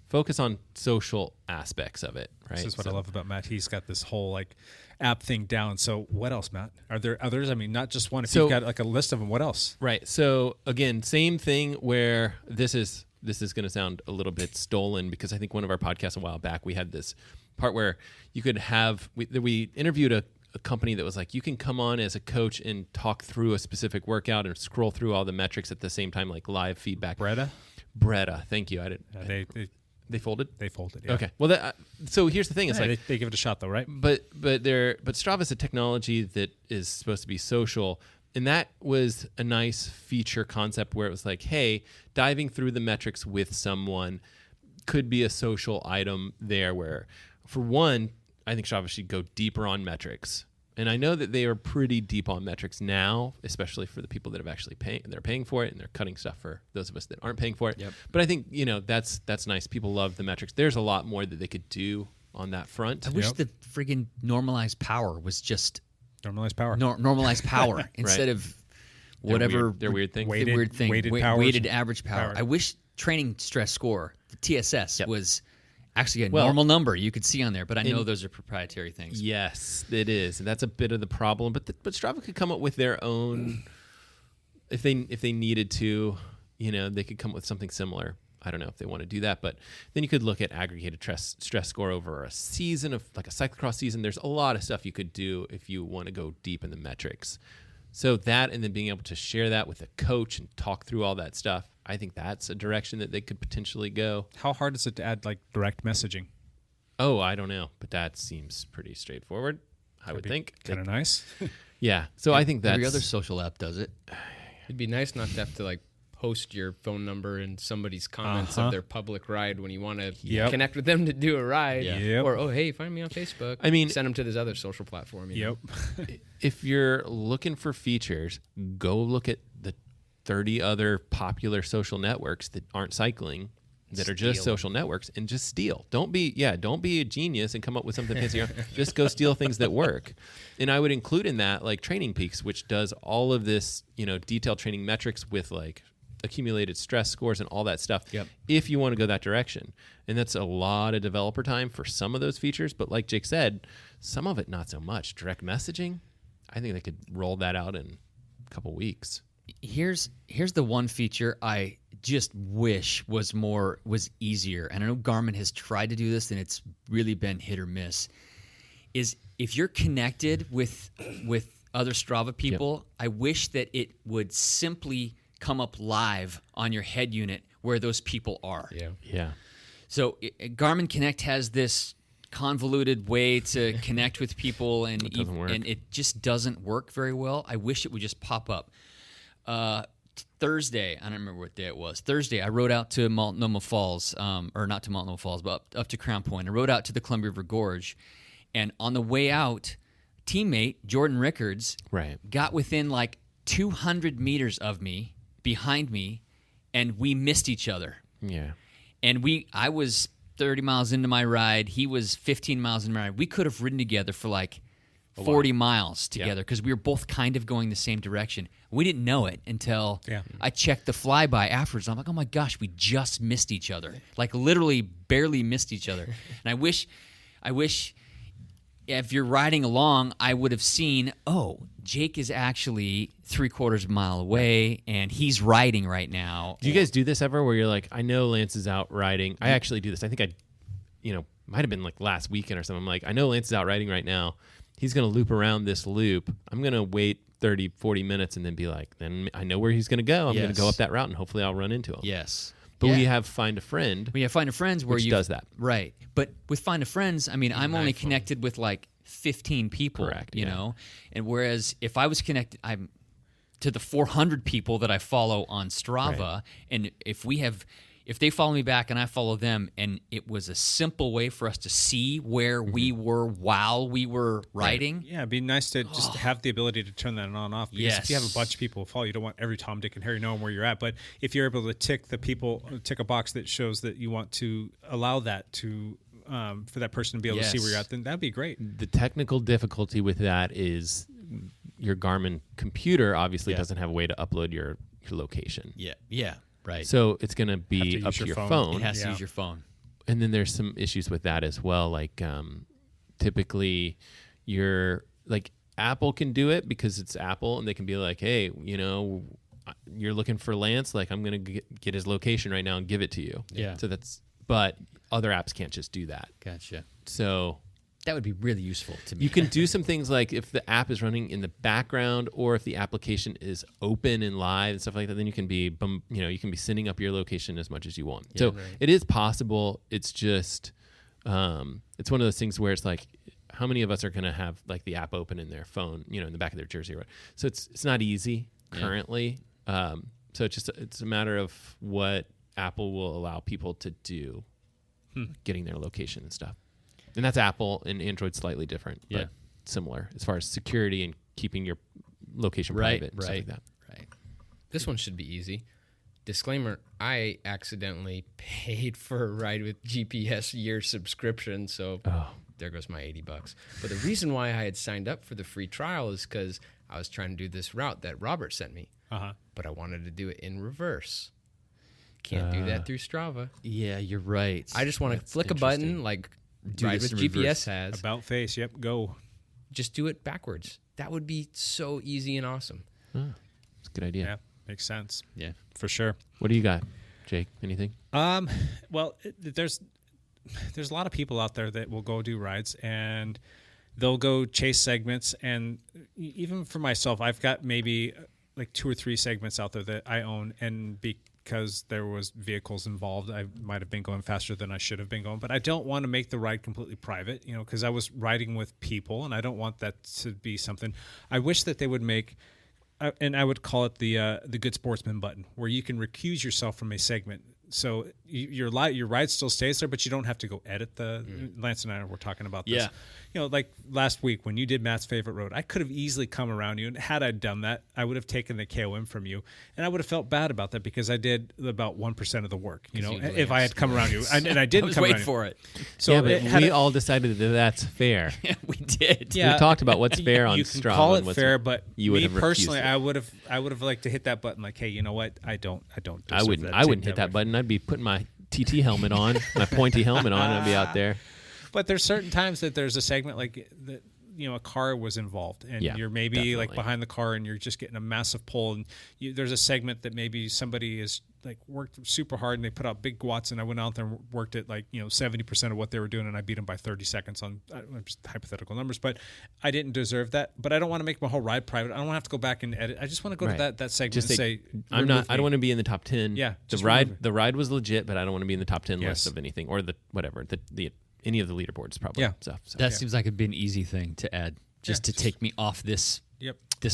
S9: focus on social aspects of it, right?
S2: This is what I love about Matt. He's got this whole like app thing down. So what else, Matt? Are there others? I mean, not just one. If you've got like a list of them, what else?
S9: Right. So again, same thing where this is this is going to sound a little bit stolen because I think one of our podcasts a while back, we had this part where you could have, we interviewed a company that was like, you can come on as a coach and talk through a specific workout and scroll through all the metrics at the same time, like live feedback. Bretta, thank you. I didn't. They folded. They folded. Yeah. Okay. Well, so here's the thing: it's like
S2: they give it a shot, though, right?
S9: But Strava is a technology that is supposed to be social, and that was a nice feature concept where it was like, hey, diving through the metrics with someone could be a social item there. Where, for one, I think Strava should go deeper on metrics. And I know that they are pretty deep on metrics now, especially for the people that have actually they're paying for it, and they're cutting stuff for those of us that aren't paying for it.
S10: Yep.
S9: But I think, that's nice. People love the metrics. There's a lot more that they could do on that front.
S8: I wish the friggin' normalized power was just
S2: normalized power.
S8: Normalized power instead of whatever
S9: their weird thing.
S8: Weighted average power. I wish training stress score, the TSS, was actually a normal number you could see on there, but I know those are proprietary things.
S9: Yes, it is, and that's a bit of the problem. But Strava could come up with their own if they needed to. They could come up with something similar. I don't know if they want to do that, but then you could look at aggregated stress score over a season of like a cyclocross season. There's a lot of stuff you could do if you want to go deep in the metrics. So that, and then being able to share that with a coach and talk through all that stuff, I think that's a direction that they could potentially go.
S2: How hard is it to add like direct messaging?
S9: Oh, I don't know, but that seems pretty straightforward. I would think
S2: kind of nice.
S9: Yeah, so I think that's
S8: every other social app does it.
S10: It'd be nice not to have to like post your phone number in somebody's comments of their public ride when you want to connect with them to do a ride. Or, oh, hey, find me on Facebook.
S9: I mean,
S10: send them to this other social platform. You know?
S9: If you're looking for features, go look at the 30 other popular social networks that aren't cycling, that are just social networks, and just steal. Don't be a genius and come up with something fancy. Just go steal things that work. And I would include in that like Training Peaks, which does all of this, detailed training metrics with like accumulated stress scores and all that stuff. If you want to go that direction. And that's a lot of developer time for some of those features, but like Jake said, some of it not so much. Direct messaging, I think they could roll that out in a couple weeks.
S8: Here's the one feature I just wish was easier, and I know Garmin has tried to do this and it's really been hit or miss, is if you're connected with other Strava people, I wish that it would simply come up live on your head unit where those people are. So Garmin Connect has this convoluted way to connect with people, and it just doesn't work very well. I wish it would just pop up. Thursday, I don't remember what day it was. Thursday, I rode out to Multnomah Falls, or not to Multnomah Falls, but up to Crown Point. I rode out to the Columbia River Gorge, and on the way out, teammate Jordan Rickards got within like 200 meters of me, behind me, and we missed each other. And I was 30 miles into my ride. He was 15 miles into my ride. We could have ridden together for like 40 miles together because we were both kind of going the same direction. We didn't know it until I checked the flyby afterwards. I'm like, oh my gosh, we just missed each other. Like literally barely missed each other. And I wish if you're riding along, I would have seen, oh, Jake is actually 3/4 of a mile away, and he's riding right now.
S9: Do you guys do this ever where you're like, I know Lance is out riding. I actually do this. I think might have been like last weekend or something. I'm like, I know Lance is out riding right now. He's going to loop around this loop. I'm going to wait 30, 40 minutes and then be like, then I know where he's going to go. I'm going to go up that route, and hopefully I'll run into him. But we have Find a Friend.
S8: We have Find a Friends where
S9: which does that.
S8: Right. But with Find a Friends, I mean, I'm only connected with like 15 people, you know? And whereas if I was connected, I'm to the 400 people that I follow on Strava, and if they follow me back and I follow them, and it was a simple way for us to see where we were while we were riding.
S2: Yeah, it'd be nice to just have the ability to turn that on and off. Because if you have a bunch of people who follow, you don't want every Tom, Dick, and Harry knowing where you're at. But if you're able to tick a box that shows that you want to allow that to for that person to be able to see where you're at, then that'd be great.
S9: The technical difficulty with that is your Garmin computer obviously doesn't have a way to upload your location.
S8: Right.
S9: So it's going to be up to your phone.
S8: It has to use your phone.
S9: And then there's some issues with that as well. Like typically Apple can do it because it's Apple, and they can be like, hey, you're looking for Lance, like I'm going to get his location right now and give it to you.
S8: Yeah.
S9: So but other apps can't just do that.
S8: Gotcha.
S9: So
S8: That would be really useful to me.
S9: you can do some things like if the app is running in the background, or if the application is open and live and stuff like that, then you can be, you can be sending up your location as much as you want. So it is possible. It's just, it's one of those things where it's like, how many of us are going to have like the app open in their phone, in the back of their jersey? So it's not easy currently. So it's a matter of what Apple will allow people to do, getting their location and stuff. And that's Apple, and Android's slightly different, but similar as far as security and keeping your location private and stuff like that.
S8: Right.
S10: This one should be easy. Disclaimer, I accidentally paid for a ride with GPS year subscription, so there goes my $80. But the reason why I had signed up for the free trial is because I was trying to do this route that Robert sent me. But I wanted to do it in reverse. Can't do that through Strava.
S8: Yeah, you're right.
S10: I just want to flick a button like Ride
S8: this
S10: with
S8: in
S10: GPS
S8: reverse.
S10: has.
S2: About face. Yep. Go.
S10: Just do it backwards. That would be so easy and awesome.
S9: It's a good idea.
S2: Yeah. Makes sense.
S8: Yeah.
S2: For sure.
S9: What do you got, Jake? Anything?
S2: Well, there's a lot of people out there that will go do rides, and they'll go chase segments. And even for myself, I've got maybe like 2 or 3 segments out there that I own, and because there was vehicles involved, I might have been going faster than I should have been going. But I don't want to make the ride completely private, because I was riding with people, and I don't want that to be something. I wish that they would make, and I would call it the good sportsman button, where you can recuse yourself from a segment. So your ride still stays there, but you don't have to go edit the. Lance and I were talking about this. Like last week when you did Matt's favorite road, I could have easily come around you, and had I done that, I would have taken the KOM from you, and I would have felt bad about that because I did about 1% of the work. If I had come around you, and I didn't come around you.
S8: for it.
S2: So
S9: but we all decided that that's fair.
S8: We did.
S2: Yeah,
S9: we talked about what's fair on
S2: you can
S9: Strava.
S2: call it
S9: and what's
S2: fair, but
S9: you would
S2: me
S9: have
S2: personally,
S9: refused it.
S2: I would have liked to hit that button. Like, hey, you know what? I don't.
S9: I wouldn't hit that button. I'd be putting my TT helmet on, my pointy helmet on, and I'd be out there.
S2: But there's certain times that there's a segment like that, a car was involved, and you're maybe
S9: definitely.
S2: like behind the car, and you're just getting a massive pull, and there's a segment that maybe somebody is like worked super hard, and they put out big watts, and I went out there and worked at 70% of what they were doing, and I beat them by 30 seconds on just hypothetical numbers, but I didn't deserve that. But I don't want to make my whole ride private. I don't want to have to go back and edit. I just want to go to that segment
S9: just
S2: and say
S9: I don't want to be in the top 10.
S2: Yeah,
S9: the ride was legit, but I don't want to be in the top 10 list of anything, or the whatever the any of the leaderboards probably.
S2: So
S8: That seems like it'd be an easy thing to add, just to take me off this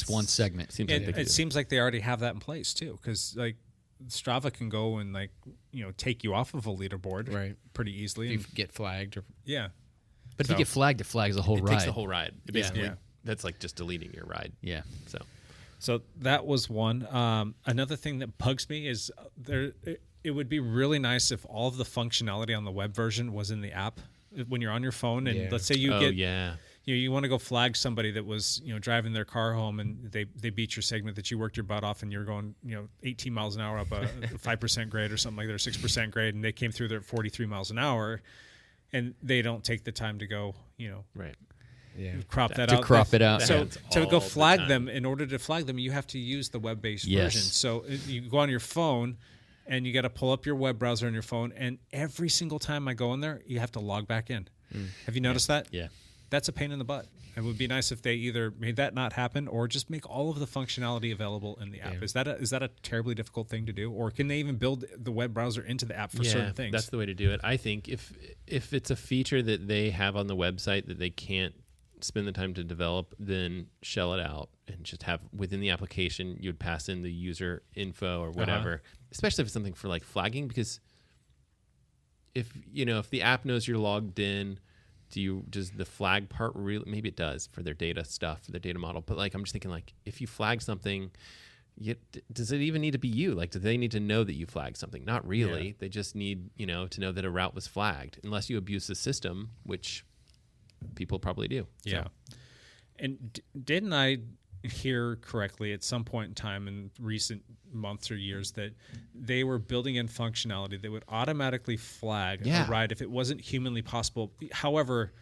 S8: one segment.
S2: It seems like they already have that in place too, because Strava can go and take you off of a leaderboard pretty easily.
S10: If you get flagged.
S8: But if you get flagged, it flags the whole ride.
S9: It takes the whole ride. Basically, that's like just deleting your ride.
S8: Yeah.
S2: So that was one. Another thing that bugs me is it would be really nice if all of the functionality on the web version was in the app when you're on your phone. And let's say you you want to go flag somebody that was driving their car home, and they beat your segment that you worked your butt off, and you're going 18 miles an hour up a 5% grade or something like that, or 6% grade, and they came through there at 43 miles an hour, and they don't take the time to go crop that out.
S8: To crop it out.
S2: So to go flag them, in order to flag them, you have to use the web-based version. So you go on your phone, and you got to pull up your web browser on your phone, and every single time I go in there, you have to log back in. Have you noticed that?
S8: Yeah.
S2: That's a pain in the butt. It would be nice if they either made that not happen, or just make all of the functionality available in the app. Is that a terribly difficult thing to do, or can they even build the web browser into the app for certain things?
S9: That's the way to do it. I think if it's a feature that they have on the website that they can't spend the time to develop, then shell it out and just have within the application you would pass in the user info or whatever. Especially if it's something for like flagging, because if the app knows you're logged in, does the flag part really? Maybe it does for their data stuff, for their data model. But I'm just thinking, if you flag something, does it even need to be you? Do they need to know that you flagged something? Not really. They just need to know that a route was flagged, unless you abuse the system, which people probably do.
S2: Yeah. So. And didn't I hear correctly at some point in time in recent months or years that they were building in functionality that would automatically flag a ride if it wasn't humanly possible? However,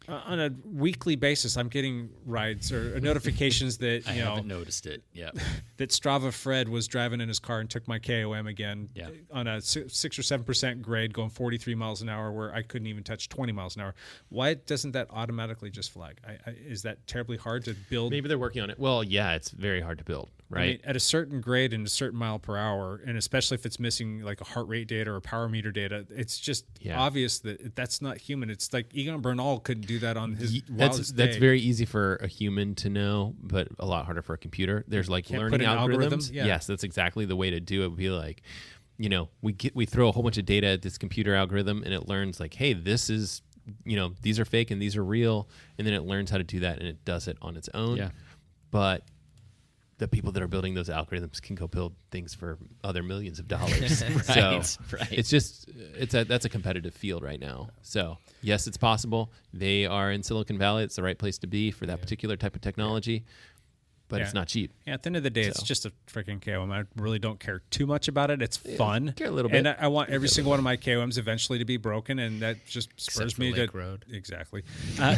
S2: on a weekly basis, I'm getting rides or notifications that
S8: I haven't noticed it. Yeah.
S2: that Strava Fred was driving in his car and took my KOM again on a 6 or 7% grade, going 43 miles an hour, where I couldn't even touch 20 miles an hour. Why doesn't that automatically just flag? Is that terribly hard to build?
S9: Maybe they're working on it. Well, yeah, it's very hard to build, right?
S2: I mean, at a certain grade and a certain mile per hour, and especially if it's missing like a heart rate data or a power meter data, it's just obvious that that's not human. It's like Egon Bernal couldn't do that on his wildest day.
S9: That's very easy for a human to know, but a lot harder for a computer. There's like learning algorithms. Yes, that's exactly the way to do it. Would be like, we throw a whole bunch of data at this computer algorithm, and it learns like, hey, this is, these are fake and these are real, and then it learns how to do that, and it does it on its own.
S8: Yeah.
S9: But the people that are building those algorithms can go build things for other millions of dollars. It's just that's a competitive field right now. So yes, it's possible. They are in Silicon Valley. It's the right place to be for that particular type of technology, but it's not cheap.
S2: Yeah, at the end of the day, it's just a freaking KOM. I really don't care too much about it. It's fun.
S9: Care a little bit.
S2: And I want every single one of my KOMs eventually to be broken, and that just spurs me to
S10: Road.
S2: Exactly.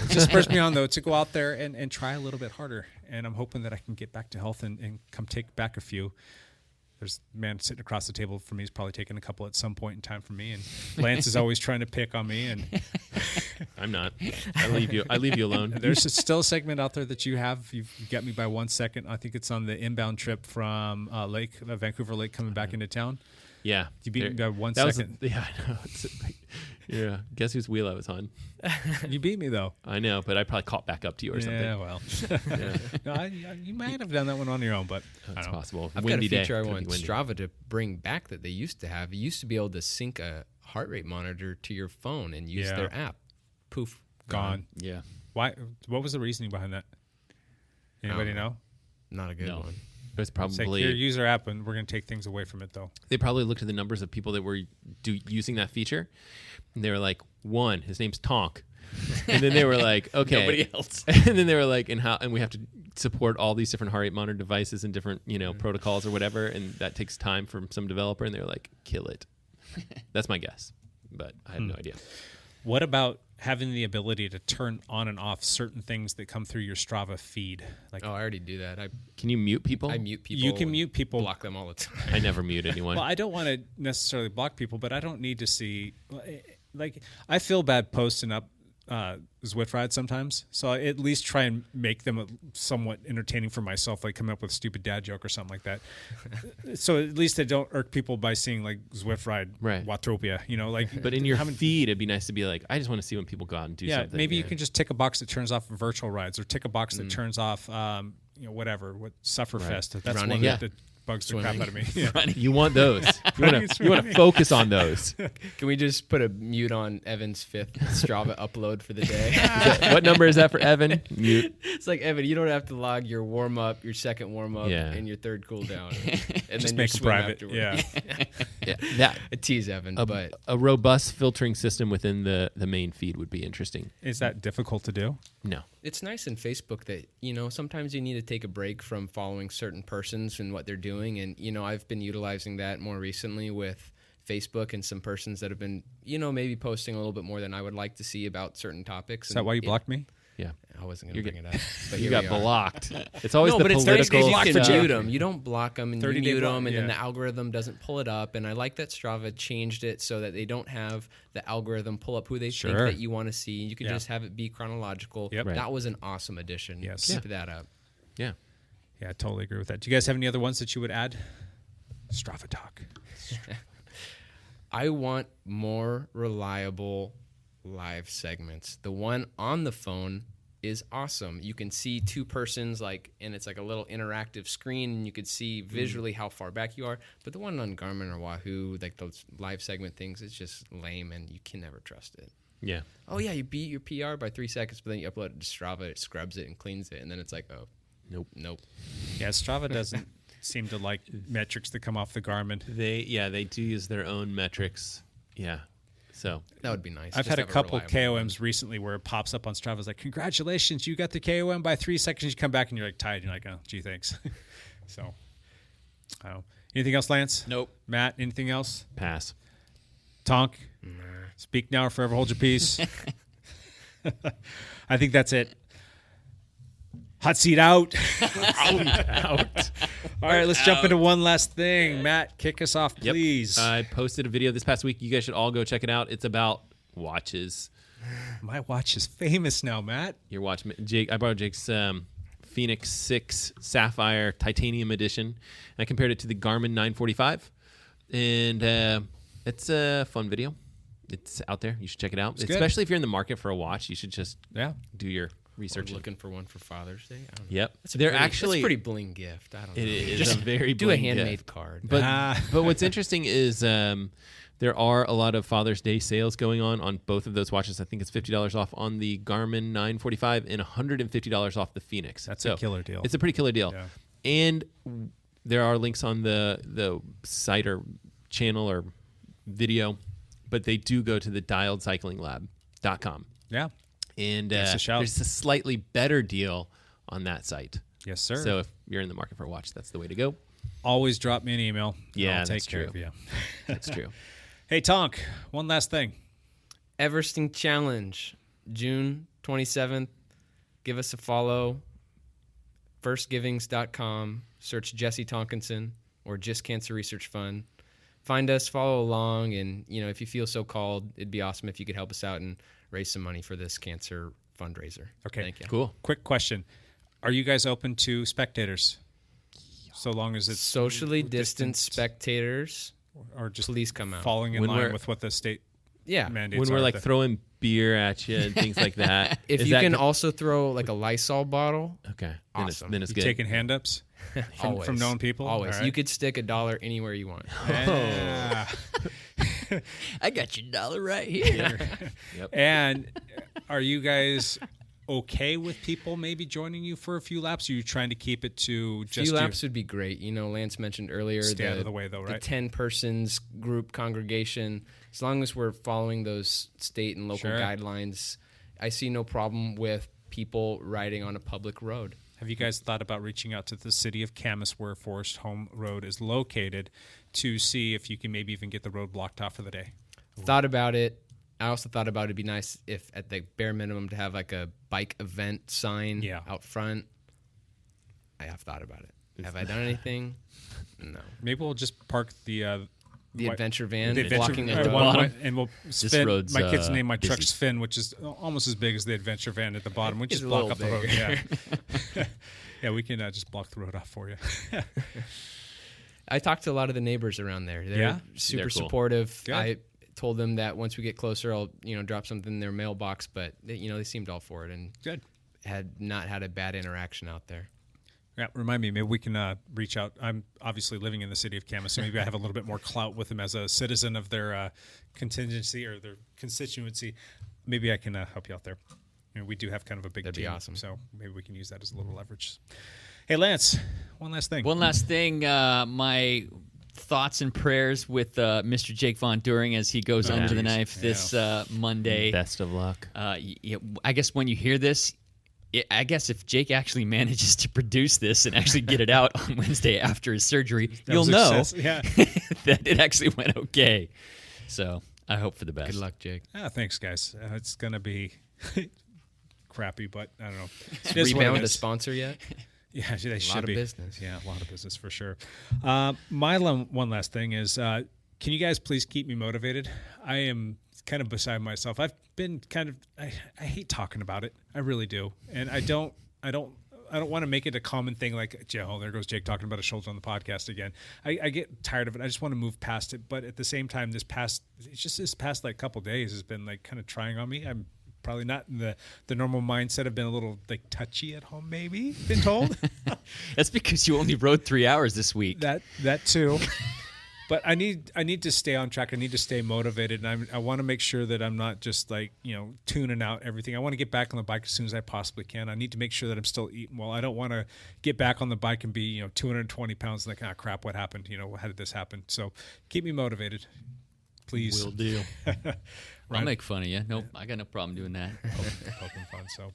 S2: Just spurs me on though to go out there and try a little bit harder. And I'm hoping that I can get back to health and come take back a few. There's a man sitting across the table from me. He's probably taking a couple at some point in time from me. And Lance is always trying to pick on me. And
S9: I'm not. I leave you alone.
S2: There's still a segment out there that you have. You've got me by 1 second. I think it's on the inbound trip from Vancouver Lake coming back into town.
S9: Yeah.
S2: You beat me by 1 second.
S9: Yeah, I know. Yeah. Guess whose wheel I was on?
S2: You beat me, though.
S9: I know, but I probably caught back up to you or something.
S2: Yeah, well. No, you might have done that one on your own, but
S9: that's possible.
S10: I've got a feature I want Strava to bring back that they used to have. You used to be able to sync a heart rate monitor to your phone and use their app. Poof.
S2: Gone.
S8: Yeah.
S2: Why? What was the reasoning behind that? Anybody know?
S10: Not a good one.
S9: It was probably
S2: like, here, use our app, and we're going to take things away from it, though.
S9: They probably looked at the numbers of people that were using that feature, and they were like, one, his name's Tonk, and then they were like, okay,
S8: nobody else,
S9: and then they were like, and we have to support all these different heart rate monitor devices and different protocols or whatever, and that takes time from some developer, and they were like, kill it. That's my guess, but I have no idea.
S2: What about having the ability to turn on and off certain things that come through your Strava feed? Like,
S10: I already do that.
S9: Can you mute people?
S10: I mute people.
S2: You can mute people.
S10: Block them all the time.
S9: I never mute anyone.
S2: Well, I don't want to necessarily block people, but I don't need to see. Like, I feel bad posting up Zwift rides sometimes, so I at least try and make them somewhat entertaining for myself, like coming up with a stupid dad joke or something like that. So at least I don't irk people by seeing like Zwift ride Watropia, like.
S9: But in your feed, it'd be nice to be like, I just want to see when people go out and do something.
S2: Maybe you can just tick a box that turns off virtual rides, or tick a box that turns off, whatever, Sufferfest. That's
S10: Running,
S2: one that bugs the crap out of me. Yeah.
S9: You want those. You want to focus on those.
S10: Can we just put a mute on Evan's 5th Strava upload for the day?
S9: What number is that for Evan? Mute.
S10: It's like, Evan, you don't have to log your warm up, your second warm up, and your third cool down, and
S2: just
S10: then
S2: make it private.
S10: Afterward.
S9: Yeah. That
S10: I tease Evan, but
S9: a robust filtering system within the main feed would be interesting.
S2: Is that difficult to do?
S9: No.
S10: It's nice in Facebook that, sometimes you need to take a break from following certain persons and what they're doing. And, I've been utilizing that more recently with Facebook and some persons that have been, maybe posting a little bit more than I would like to see about certain topics.
S2: Is that why you blocked me?
S10: Yeah. I wasn't going to bring it up. But
S9: you got blocked. It's always the
S10: political.
S9: But
S10: it's nice you can mute them. You don't block them and you mute them, and
S2: yeah.
S10: then the algorithm doesn't pull it up. And I like that Strava changed it so that they don't have the algorithm pull up who they think that you want to see. You can just have it be chronological.
S2: Yep.
S10: Right. That was an awesome addition.
S2: Yes.
S10: Keep that up.
S9: Yeah.
S2: Yeah, I totally agree with that. Do you guys have any other ones that you would add? Strava talk.
S10: I want more reliable live segments. The one on the phone is awesome. You can see two persons, and it's like a little interactive screen, and you could see visually how far back you are. But the one on Garmin or Wahoo, like those live segment things, it's just lame, and you can never trust it.
S9: Yeah.
S10: Oh, yeah, you beat your PR by 3 seconds, but then you upload it to Strava, it scrubs it and cleans it, and then it's like, oh, nope.
S2: Yeah, Strava doesn't seem to like metrics that come off the Garmin.
S9: They do use their own metrics. Yeah. So
S10: that would be nice.
S2: I've had a couple KOMs recently where it pops up on Strava. It's like, congratulations, you got the KOM by 3 seconds. You come back and you're like tired. And you're like, oh, gee, thanks. So, anything else, Lance?
S8: Nope.
S2: Matt, anything else?
S9: Pass.
S2: Tonk? Speak now or forever hold your peace. I think that's it. Hot seat out.
S9: Out.
S2: All right, let's jump into one last thing. Matt, kick us off, please.
S9: I posted a video this past week. You guys should all go check it out. It's about watches.
S2: My watch is famous now, Matt.
S9: Your watch, Jake. I borrowed Jake's Phoenix 6 Sapphire Titanium Edition. And I compared it to the Garmin 945. And it's a fun video. It's out there. You should check it out. Especially if you're in the market for a watch, you should just do your research.
S10: Looking for one for Father's Day. I don't know.
S9: Yep.
S10: That's a pretty bling gift. I don't know.
S9: It is
S10: Just
S9: a very
S10: do a
S9: bling
S10: handmade
S9: gift.
S10: card.
S9: But what's interesting is there are a lot of Father's Day sales going on both of those watches. I think it's $50 off on the Garmin 945 and $150 off the Phoenix.
S2: That's a killer deal.
S9: It's a pretty killer deal.
S2: Yeah.
S9: And there are links on the site or channel or video, but they do go to the dialedcyclinglab.com.
S2: Yeah.
S9: And
S2: Give us a shout.
S9: there's a slightly better deal on that site.
S2: Yes, sir.
S9: So if you're in the market for a watch, that's the way to go.
S2: Always drop me an email.
S9: Yeah,
S2: I'll take
S9: that's
S2: care
S9: true.
S2: of you.
S9: That's true.
S2: Hey, Tonk, one last thing.
S10: Everesting Challenge, June 27th. Give us a follow. Firstgivings.com. Search Jesse Tonkinson or Just Cancer Research Fund. Find us, follow along, and if you feel so called, it'd be awesome if you could help us out and raise some money for this cancer fundraiser.
S2: Okay,
S10: Thank you.
S9: Cool.
S2: Quick question: are you guys open to spectators? So long as it's
S10: Socially distanced spectators,
S2: or just
S10: please come out.
S2: falling in
S9: When
S2: line
S9: we're-
S2: with what the state
S10: Yeah.
S2: mandates
S9: When we're
S2: are.
S9: like throwing beer at you and things like that.
S10: If
S9: is
S10: you
S9: that
S10: can
S9: good?
S10: also throw like a Lysol bottle,
S9: Okay.
S10: Awesome.
S9: Then it's
S2: you
S9: good.
S2: taking hand ups from
S10: always.
S2: known people.
S10: Always.
S2: All right.
S10: You could stick $1 anywhere you want.
S2: Ah.
S8: I got your dollar right here.
S2: And are you guys okay with people maybe joining you for a few laps? Or are you trying to keep it to
S10: A
S2: just
S10: few
S2: you?
S10: laps would be great. Lance mentioned earlier
S2: Stay out of the way, though,
S10: the
S2: right?
S10: 10 persons group congregation. As long as we're following those state and local
S2: Sure.
S10: guidelines, I see no problem with people riding on a public road.
S2: Have you guys thought about reaching out to the city of Camas, where Forest Home Road is located, to see if you can maybe even get the road blocked off for the day?
S10: Thought about it. I also thought about it'd be nice if at the bare minimum to have like a bike event sign out front. I have thought about it. Have I done anything? No.
S2: Maybe we'll just park the
S10: adventure van
S2: the adventure
S10: blocking the
S2: at
S10: road.
S2: one point, and we'll
S8: This
S2: spin.
S8: road's,
S2: My kids name my
S8: busy.
S2: truck's Finn, which is almost as big as the adventure van at the bottom. We just
S10: It's a
S2: block
S10: little
S2: up the road.
S10: bigger.
S2: Yeah, yeah, we can just block the road off for you.
S10: I talked to a lot of the neighbors around there. They're
S2: Yeah?
S10: super
S9: They're cool.
S10: supportive.
S2: Good.
S10: I told them that once we get closer, I'll drop something in their mailbox. But they seemed all for it and
S2: Good.
S10: had not had a bad interaction out there.
S2: Yeah, remind me. Maybe we can reach out. I'm obviously living in the city of Camas, so maybe I have a little bit more clout with them as a citizen of their contingency or their constituency. Maybe I can help you out there. We do have kind of a big
S10: That'd be
S2: team,
S10: awesome.
S2: so maybe we can use that as a little leverage. Hey, Lance, one last thing.
S8: One last thing, my thoughts and prayers with Mr. Jake Von During as he goes under the knife this Monday.
S9: Best of luck.
S8: I guess when you hear this, I guess if Jake actually manages to produce this and actually get it out on Wednesday after his surgery,
S2: That
S8: you'll
S2: was a
S8: know
S2: success.
S8: that it actually went okay. So I hope for the best.
S10: Good luck, Jake.
S2: Thanks, guys. It's going to be crappy, but I don't know. It is what
S10: Rebound
S2: it
S10: a
S2: is.
S10: sponsor yet?
S2: Yeah, they should
S10: lot of
S2: be.
S10: business.
S2: Yeah, a lot of business for sure. My one last thing is, can you guys please keep me motivated? I am kind of beside myself. I've been I hate talking about it. I really do, and I don't want to make it a common thing. Like, oh, there goes Jake talking about his shoulder on the podcast again. I get tired of it. I just want to move past it. But at the same time, this past like couple days has been like kind of trying on me. I'm probably not in the normal mindset. I've been a little like touchy at home, maybe been told.
S8: That's because you only rode 3 hours this week.
S2: That too. But I need to stay on track. I need to stay motivated, and I want to make sure that I'm not just like tuning out everything. I want to get back on the bike as soon as I possibly can. I need to make sure that I'm still eating well. I don't want to get back on the bike and be 220 pounds and like, crap, what happened? How did this happen? So keep me motivated, please.
S8: Will do.
S2: Right.
S8: I'll make fun of you. Nope, I got no problem doing that.
S2: Poking fun. So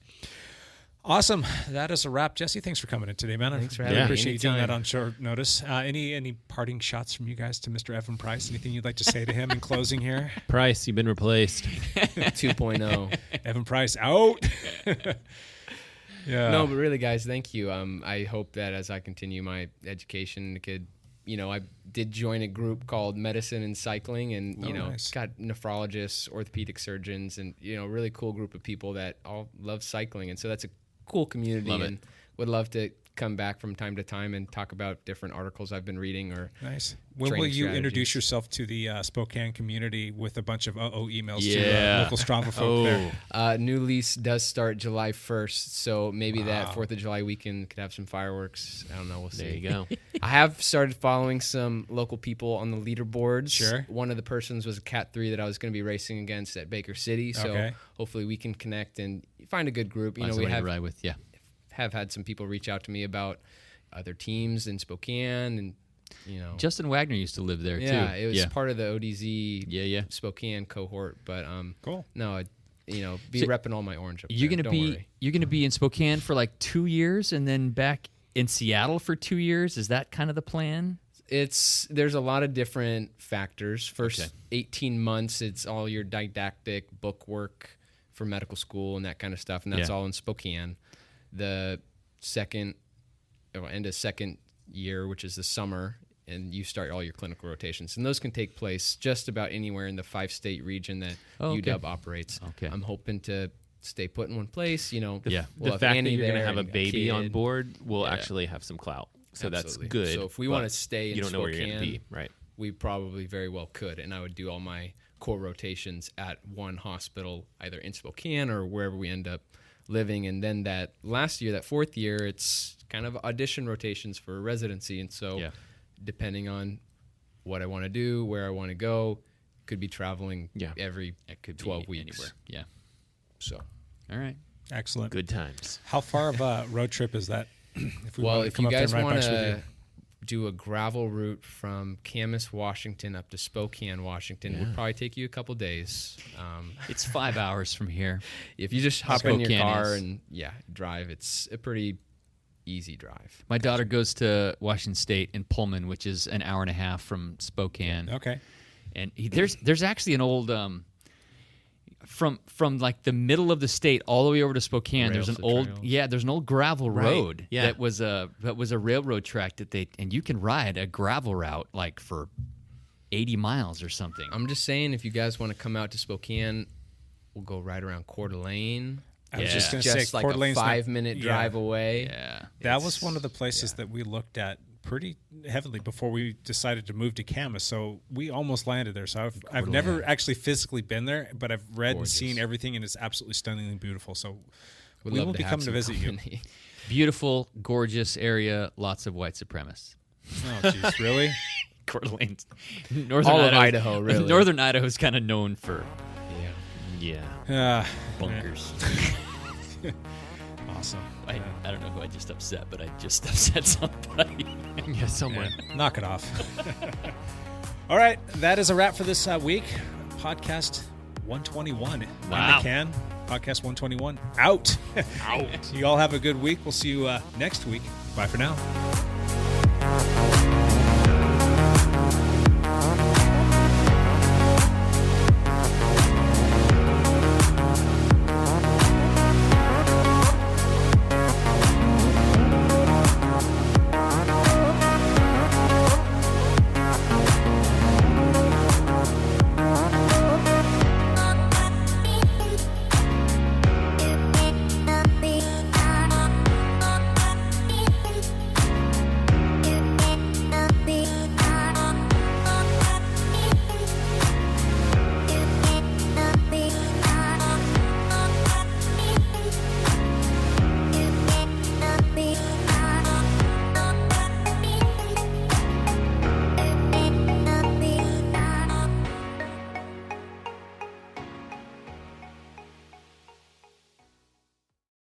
S2: Awesome. That is a wrap. Jesse, thanks for coming in today, man.
S10: Thanks for
S2: I
S10: having me.
S2: appreciate you doing
S10: Anytime.
S2: that on short notice. Any parting shots from you guys to Mr. Evan Price? Anything you'd like to say to him in closing here?
S9: Price, you've been replaced.
S10: 2.0.
S2: Evan Price out. Yeah.
S10: No, but really, guys, thank you. I hope that as I continue my education, I did join a group called Medicine and Cycling, and
S2: nice.
S10: got nephrologists, orthopedic surgeons, and a really cool group of people that all love cycling, and so that's a cool community.
S8: Love it.
S10: And would love to come back from time to time and talk about different articles I've been reading or
S2: Nice. When will
S10: training
S2: you introduce
S10: strategies.
S2: yourself to the Spokane community with a bunch of emails to
S8: Yeah.
S2: local Strava folk there?
S10: New lease does start July 1st, so maybe that 4th of July weekend could have some fireworks. I don't know. We'll see.
S9: There you go.
S10: I have started following some local people on the leaderboards.
S2: Sure.
S10: One of the persons was a Cat 3 that I was going to be racing against at Baker City, so
S2: Okay.
S10: hopefully we can connect and find a good group.
S8: Find
S10: We
S8: somebody to ride with. Yeah.
S10: have had some people reach out to me about other teams in Spokane, and
S8: Justin Wagner used to live there too.
S10: yeah, it was part of the ODZ
S8: Yeah.
S10: Spokane cohort, but
S2: Cool.
S10: no, be
S8: So
S10: repping all my orange up
S8: You're
S10: there.
S8: gonna
S10: Don't
S8: be
S10: worry.
S8: you're gonna be in Spokane for like 2 years, and then back in Seattle for 2 years. Is that kind of the plan?
S10: There's a lot of different factors. First
S8: Okay.
S10: 18 months, it's all your didactic book work for medical school and that kind of stuff, and that's
S8: Yeah.
S10: all in Spokane. The end of second year, which is the summer, and you start all your clinical rotations, and those can take place just about anywhere in the 5-state region that
S8: Oh, okay.
S10: UW operates.
S8: Okay.
S10: I'm hoping to stay put in one place.
S8: Yeah.
S10: we'll
S9: The
S10: have
S9: fact that
S10: Annie
S9: you're going to
S10: there
S9: have a
S10: and
S9: baby on
S10: kid.
S9: board will actually have some clout. So
S10: Absolutely.
S9: that's good.
S10: So if we
S9: but
S10: want to stay in
S9: you don't know where you're going to
S10: Spokane,
S9: be, right?
S10: we probably very well could, and I would do all my core rotations at one hospital, either in Spokane or wherever we end up living. And then that last year, that 4th year, it's kind of audition rotations for residency, and so
S8: Yeah.
S10: depending on what I want to do, where I want to go, could be traveling every
S8: It could
S10: 12
S8: be
S10: weeks.
S8: anywhere. Yeah.
S10: So
S8: All right.
S2: Excellent.
S9: Good times.
S2: How far of a road trip is that? If
S10: well,
S2: wanted to
S10: if
S2: come
S10: you
S2: up there
S10: guys
S2: and ride
S10: want
S2: bikes with
S10: to
S2: you.
S10: do a gravel route from Camas, Washington up to Spokane, Washington, it would probably take you a couple days.
S8: It's 5 hours from here.
S10: If you just hop in your
S8: Spokane
S10: car
S8: is.
S10: and drive, it's a pretty easy drive.
S8: My daughter goes to Washington State in Pullman, which is an hour and a half from Spokane.
S2: Okay.
S8: And there's actually an old from like the middle of the state all the way over to Spokane. There's an
S10: Rails to
S8: old
S10: trails.
S8: there's an old gravel road
S9: yeah.
S8: that was a railroad track and you can ride a gravel route like for 80 miles or something.
S10: I'm just saying, if you guys want to come out to Spokane, we'll go right around Coeur d'Alene.
S2: I was just
S8: Yeah.
S2: going to say,
S10: Just like
S2: Coeur
S10: a
S2: d'Alene's not-
S10: 5-minute drive away.
S8: Yeah.
S2: That was one of the places that we looked at pretty heavily before we decided to move to Camas. So we almost landed there. So I've never actually physically been there, but I've read
S10: Gorgeous.
S2: and seen everything, and it's absolutely stunningly beautiful. So
S10: Would
S2: we
S10: love
S2: will
S10: to
S2: be
S10: have
S2: coming to
S10: some
S2: visit
S10: company.
S8: Beautiful, gorgeous area, lots of white supremacists.
S2: you. Oh, jeez, really?
S8: Coeur d'Alene. Northern
S10: All of Idaho, really.
S8: Northern Idaho is kind of known for
S9: Yeah.
S8: bunkers.
S2: Awesome.
S8: I don't know who I just upset, but I just upset somebody.
S9: Yeah, someone.
S2: Knock it off. All right, that is a wrap for this week. Podcast 121.
S8: Wow.
S2: In the can. Podcast 121 out. Out. You all have a good week. We'll see you next week. Bye for now.